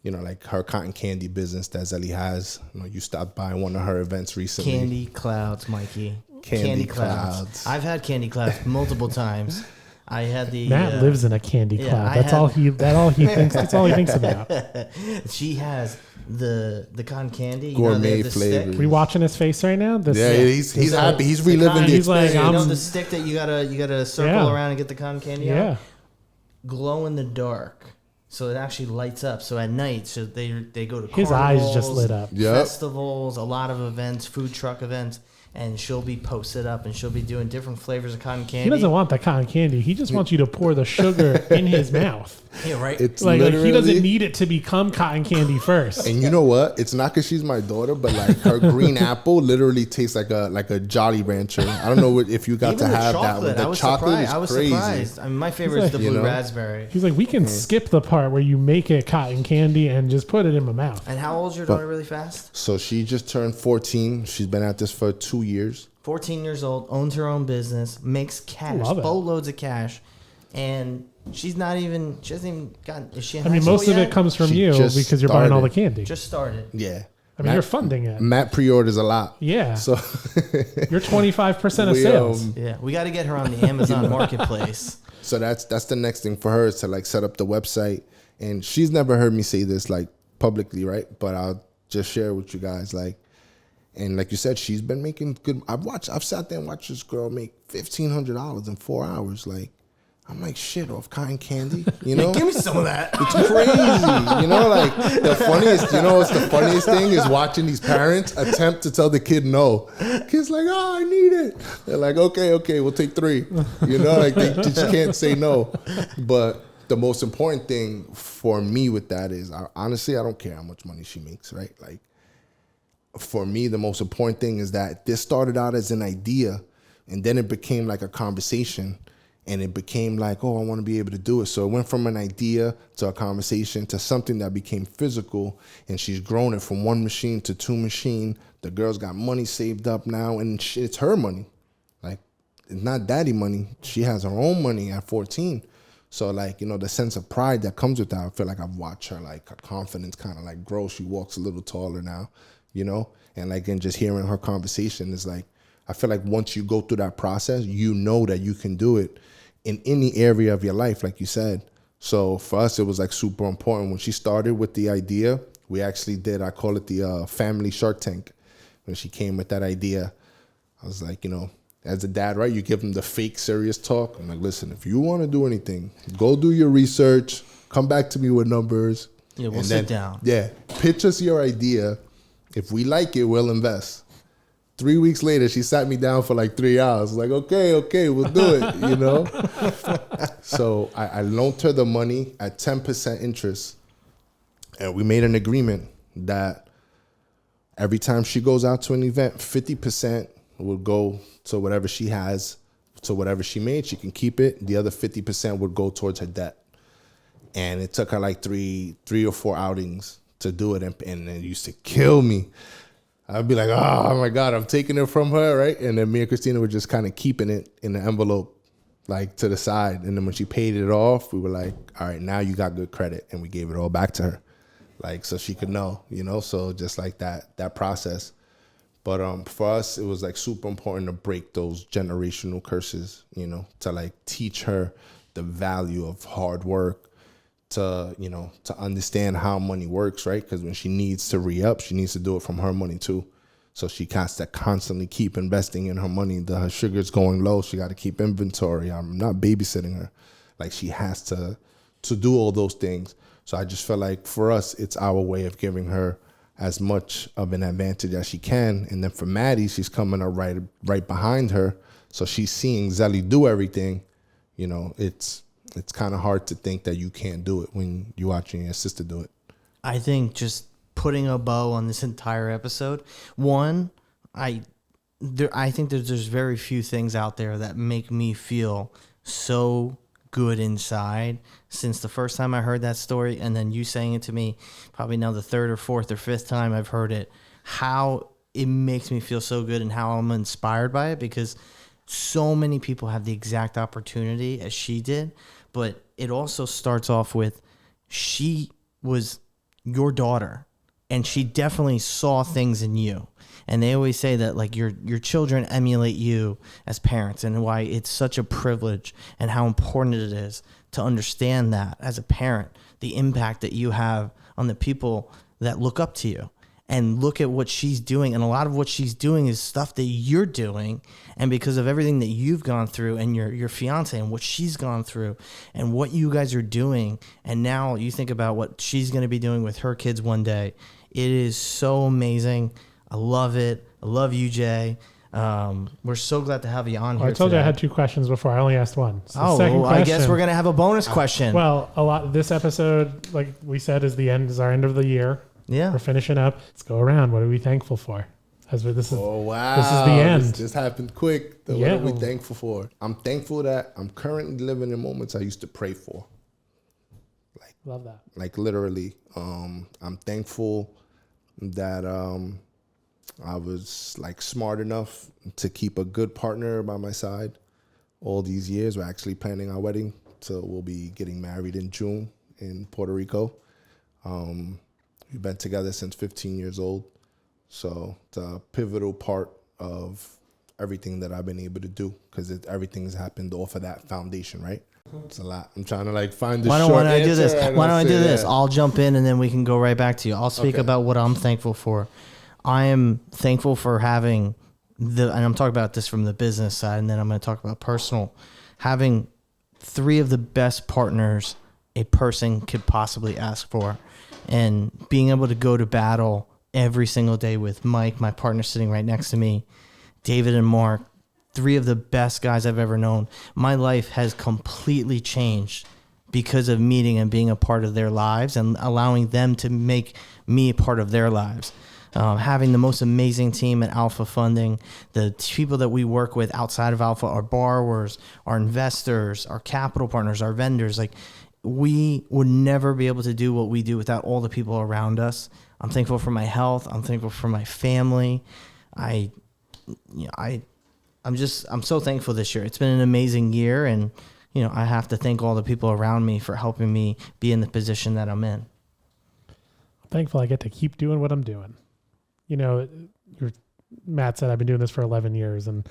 C: like her cotton candy business that Zelly has. You stopped by one of her events recently.
A: Candy clouds, Mikey.
C: Candy clouds.
A: I've had candy clouds multiple times. I had the
B: Matt lives in a candy cloud. That's all he thinks. That's all he thinks about.
A: She has the cotton candy,
C: gourmet
A: the
C: flavors.
B: We watching his face right now?
C: He's happy. He's reliving the
B: he's like,
C: experience.
A: the stick that you gotta circle around and get the cotton candy out. Glow in the dark, so it actually lights up. So at night, so they go to
B: his eyes just lit up.
A: Festivals, a lot of events, food truck events. And she'll be posted up, and she'll be doing different flavors of cotton candy.
B: He doesn't want the cotton candy. He just wants you to pour the sugar in his mouth.
A: Yeah, right.
C: It's
B: like he doesn't need it to become cotton candy first.
C: And you know what? It's not because she's my daughter, but like her green apple literally tastes like a Jolly Rancher. I don't know if you got
A: Even
C: to have
A: chocolate,
C: that one. The chocolate is
A: I was
C: crazy.
A: surprised. I mean, my favorite is the blue raspberry.
B: He's like, we can skip the part where you make it cotton candy and just put it in my mouth.
A: And how old's your daughter really fast?
C: So she just turned 14. She's been at this for 2 years.
A: 14 years old, owns her own business, makes cash, boatloads of cash, and she hasn't even gotten, is she in high school
B: most of
A: yet?
B: it comes from
C: She
B: you
C: just
B: because you're buying all the candy.
A: Just started.
C: Yeah.
B: You're funding it.
C: Matt pre-orders a lot.
B: Yeah.
C: So
B: you're 25% of sales.
A: Yeah, we got to get her on the Amazon Marketplace.
C: So that's the next thing for her is to like set up the website. And she's never heard me say this like publicly, right? But I'll just share with you guys like. And like you said, she's been making good. I've sat there and watched this girl make $1,500 in 4 hours. Like, I'm like, shit, off cotton candy,
A: Give me some of that.
C: It's crazy, like the funniest. What's the funniest thing is watching these parents attempt to tell the kid no. Kid's like, oh, I need it. They're like, okay, we'll take 3. Like they just can't say no. But the most important thing for me with that is, honestly, I don't care how much money she makes, right? Like. For me, the most important thing is that this started out as an idea, and then it became like a conversation, and it became like, oh, I want to be able to do it. So it went from an idea to a conversation to something that became physical, and she's grown it from 1 machine to 2 machine. The girl's got money saved up now, and it's her money. Like, it's not daddy money. She has her own money at 14. So, like, the sense of pride that comes with that, I feel like I've watched her, like, her confidence kind of, like, grow. She walks a little taller now. And like, and just hearing her conversation is like, I feel like once you go through that process, that you can do it in any area of your life, like you said. So for us, it was like super important. When she started with the idea, we actually did, I call it the family Shark Tank. When she came with that idea, I was like, as a dad, right, you give them the fake serious talk. I'm like, listen, if you want to do anything, go do your research, come back to me with numbers.
A: Yeah, we'll sit down.
C: Yeah, pitch us your idea. If we like it, we'll invest. 3 weeks later, she sat me down for like 3 hours. Like, okay, we'll do it, So I loaned her the money at 10% interest. And we made an agreement that every time she goes out to an event, 50% will go to whatever she has, to whatever she made. She can keep it. The other 50% would go towards her debt. And it took her like three or 4 outings to do it, and it used to kill me. I'd be like, oh my God, I'm taking it from her, right? And then me and Christina were just kind of keeping it in the envelope, like to the side. And then when she paid it off, we were like, all right, now you got good credit. And we gave it all back to her, like, so she could know, so just like that process. But for us, it was like super important to break those generational curses, to like teach her the value of hard work, to understand how money works, right? Because when she needs to re-up, she needs to do it from her money too. So she has to constantly keep investing in her money. Her sugar's going low. She got to keep inventory. I'm not babysitting her. Like, she has to do all those things. So I just feel like for us, it's our way of giving her as much of an advantage as she can. And then for Maddie, she's coming up right behind her. So she's seeing Zelly do everything. You know, it's kind of hard to think that you can't do it when you're watching your sister do it.
A: I think just putting a bow on this entire episode, one, I think that there's very few things out there that make me feel so good inside since the first time I heard that story, and then you saying it to me probably now the third or fourth or fifth time I've heard it, how it makes me feel so good and how I'm inspired by it, because so many people have the exact opportunity as she did. But it also starts off with, she was your daughter and she definitely saw things in you. And they always say that like your children emulate you as parents, and why it's such a privilege and how important it is to understand that as a parent, the impact that you have on the people that look up to you. And look at what she's doing. And a lot of what she's doing is stuff that you're doing. And because of everything that you've gone through and your fiance and what she's gone through and what you guys are doing. And now you think about what she's going to be doing with her kids one day. It is so amazing. I love it. I love you, Jay. We're so glad to have you on here.
B: I told
A: today.
B: you I had 2 questions before. I only asked 1. So
A: I guess we're going to have a bonus question.
B: Well, this episode, like we said, is our end of the year.
A: Yeah.
B: We're finishing up. Let's go around. What are we thankful for?
C: Oh, wow.
B: This is the end.
C: This happened quick. What are we thankful for? I'm thankful that I'm currently living in moments I used to pray for.
B: Love that.
C: Like literally. I'm thankful that I was like smart enough to keep a good partner by my side all these years. We're actually planning our wedding. So we'll be getting married in June in Puerto Rico. We've been together since 15 years old. So it's a pivotal part of everything that I've been able to do, because everything's happened off of that foundation, right? It's a lot. I'm trying to like find the
A: Why
C: short
A: don't I
C: answer.
A: do this? Why don't I do this?
C: that.
A: I'll jump in and then we can go right back to you. I'll speak about what I'm thankful for. I am thankful for having and I'm talking about this from the business side, and then I'm going to talk about personal, having 3 of the best partners a person could possibly ask for. And being able to go to battle every single day with Mike, my partner sitting right next to me, David and Mark, 3 of the best guys I've ever known. My life has completely changed because of meeting and being a part of their lives and allowing them to make me a part of their lives. Having the most amazing team at Alpha Funding, the people that we work with outside of Alpha, our borrowers, our investors, our capital partners, our vendors, like, we would never be able to do what we do without all the people around us. I'm thankful for my health. I'm thankful for my family. I'm so thankful this year. It's been an amazing year, and I have to thank all the people around me for helping me be in the position that I'm in.
B: I'm thankful I get to keep doing what I'm doing. Matt said I've been doing this for 11 years, and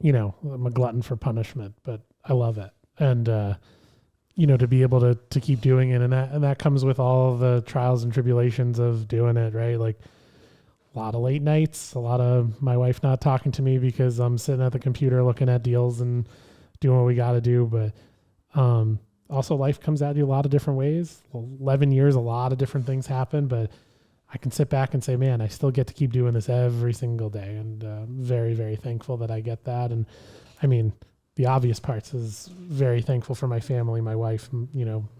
B: I'm a glutton for punishment, but I love it. And to be able to keep doing it. And that comes with all the trials and tribulations of doing it, right? Like a lot of late nights, a lot of my wife not talking to me because I'm sitting at the computer looking at deals and doing what we got to do. But also life comes at you a lot of different ways. 11 years, a lot of different things happen, but I can sit back and say, man, I still get to keep doing this every single day. And very, very thankful that I get that. And I mean, the obvious parts is very thankful for my family, my wife,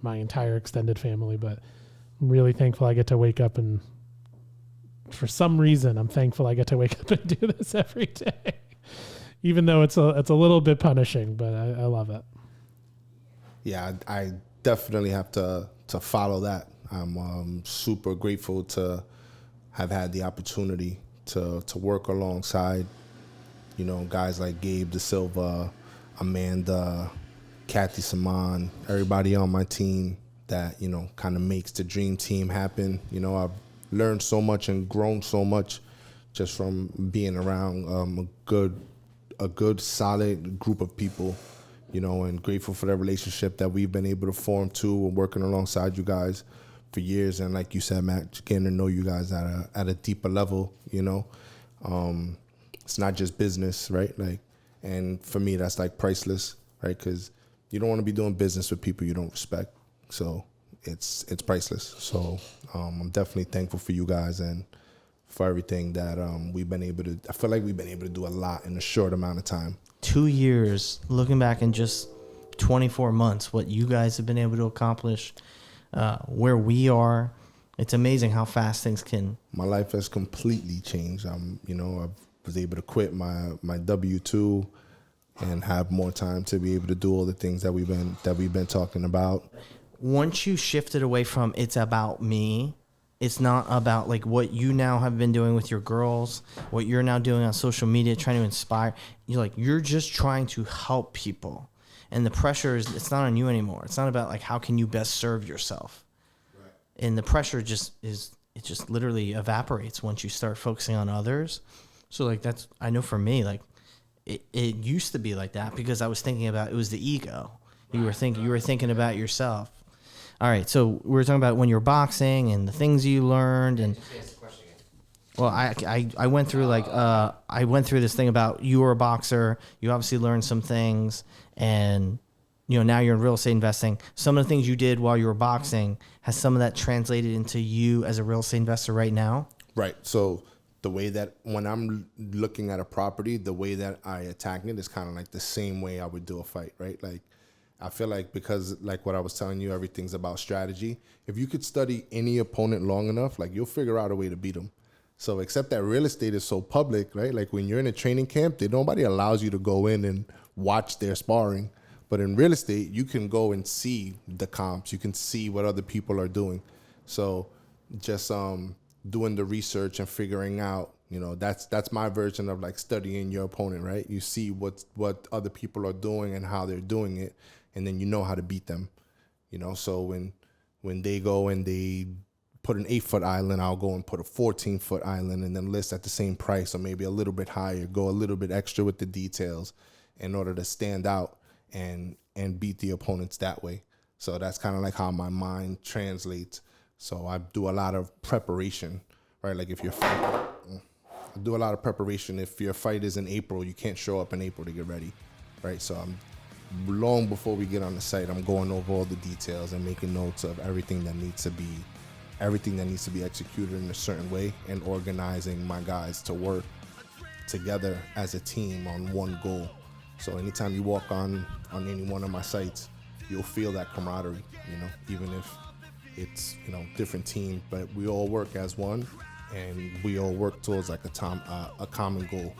B: my entire extended family, but I'm really thankful I get to wake up, and for some reason, I'm thankful I get to wake up and do this every day, even though it's a little bit punishing, but I love it.
C: Yeah, I definitely have to follow that. I'm super grateful to have had the opportunity to work alongside, guys like Gabe Da Silva, Amanda, Kathy Saman, everybody on my team that, kind of makes the dream team happen. I've learned so much and grown so much just from being around a good, solid group of people, and grateful for the relationship that we've been able to form too, and working alongside you guys for years. And like you said, Matt, getting to know you guys at a deeper level, it's not just business, right? And for me, that's like priceless, right? Because you don't want to be doing business with people you don't respect. So it's priceless. So I'm definitely thankful for you guys and for everything that we've been able to. I feel like we've been able to do a lot in a short amount of time.
A: 2 years, looking back in just 24 months, what you guys have been able to accomplish, where we are. It's amazing how fast things can.
C: My life has completely changed. I was able to quit my W-2 and have more time to be able to do all the things that we've been talking about.
A: Once you shifted away from it's about me, it's not about like what you now have been doing with your girls, what you're now doing on social media, trying to inspire. You're just trying to help people. And the pressure it's not on you anymore. It's not about like how can you best serve yourself. Right. And the pressure it just literally evaporates once you start focusing on others. So like I know for me, like it used to be like that because I was thinking about it was the ego. You were thinking about yourself. All right, so we were talking about when you were boxing and the things you learned, and well, I went through I went through this thing about you were a boxer. You obviously learned some things, and now you're in real estate investing. Some of the things you did while you were boxing, has some of that translated into you as a real estate investor right now?
C: Right. So the way that when I'm looking at a property, the way that I attack it is kind of like the same way I would do a fight, right? Like. I feel like because like what I was telling you, everything's about strategy. If you could study any opponent long enough, like you'll figure out a way to beat them. So except that real estate is so public, right? Like when you're in a training camp, nobody allows you to go in and watch their sparring. But in real estate, you can go and see the comps. You can see what other people are doing. So just doing the research and figuring out, that's my version of like studying your opponent, right? You see what other people are doing and how they're doing it. And then you know how to beat them, So when they go and they put an 8-foot island, I'll go and put a 14-foot island and then list at the same price or maybe a little bit higher, go a little bit extra with the details in order to stand out and beat the opponents that way. So that's kind of like how my mind translates. So I do a lot of preparation, right? Like if you're fighting, I do a lot of preparation. If your fight is in April, you can't show up in April to get ready, right? So long before we get on the site, I'm going over all the details and making notes of everything that needs to be executed in a certain way and organizing my guys to work together as a team on one goal. So anytime you walk on any one of my sites, you'll feel that camaraderie, even if it's, different teams, but we all work as one and we all work towards like a common goal.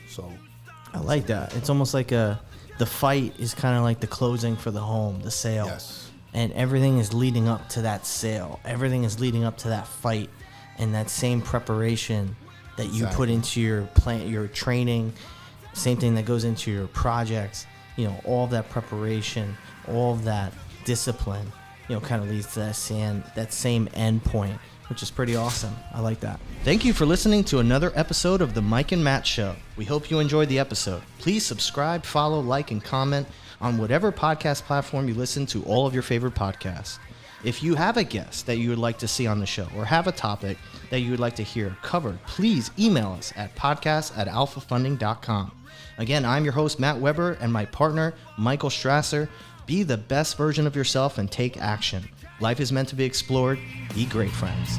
C: So
A: I like that. It's almost like the fight is kind of like the closing for the home, the sale.
C: Yes.
A: And everything is leading up to that sale. Everything is leading up to that fight and that same preparation that you put into your plan, your training, same thing that goes into your projects, all of that preparation, all of that discipline, kind of leads to that same end point, which is pretty awesome. I like that. Thank you for listening to another episode of the Mike and Matt Show. We hope you enjoyed the episode. Please subscribe, follow, like, and comment on whatever podcast platform you listen to all of your favorite podcasts. If you have a guest that you would like to see on the show or have a topic that you would like to hear covered, please email us at podcast@alphafunding.com. Again, I'm your host, Matt Weber, and my partner, Michael Strasser. Be the best version of yourself and take action. Life is meant to be explored. Be great, friends.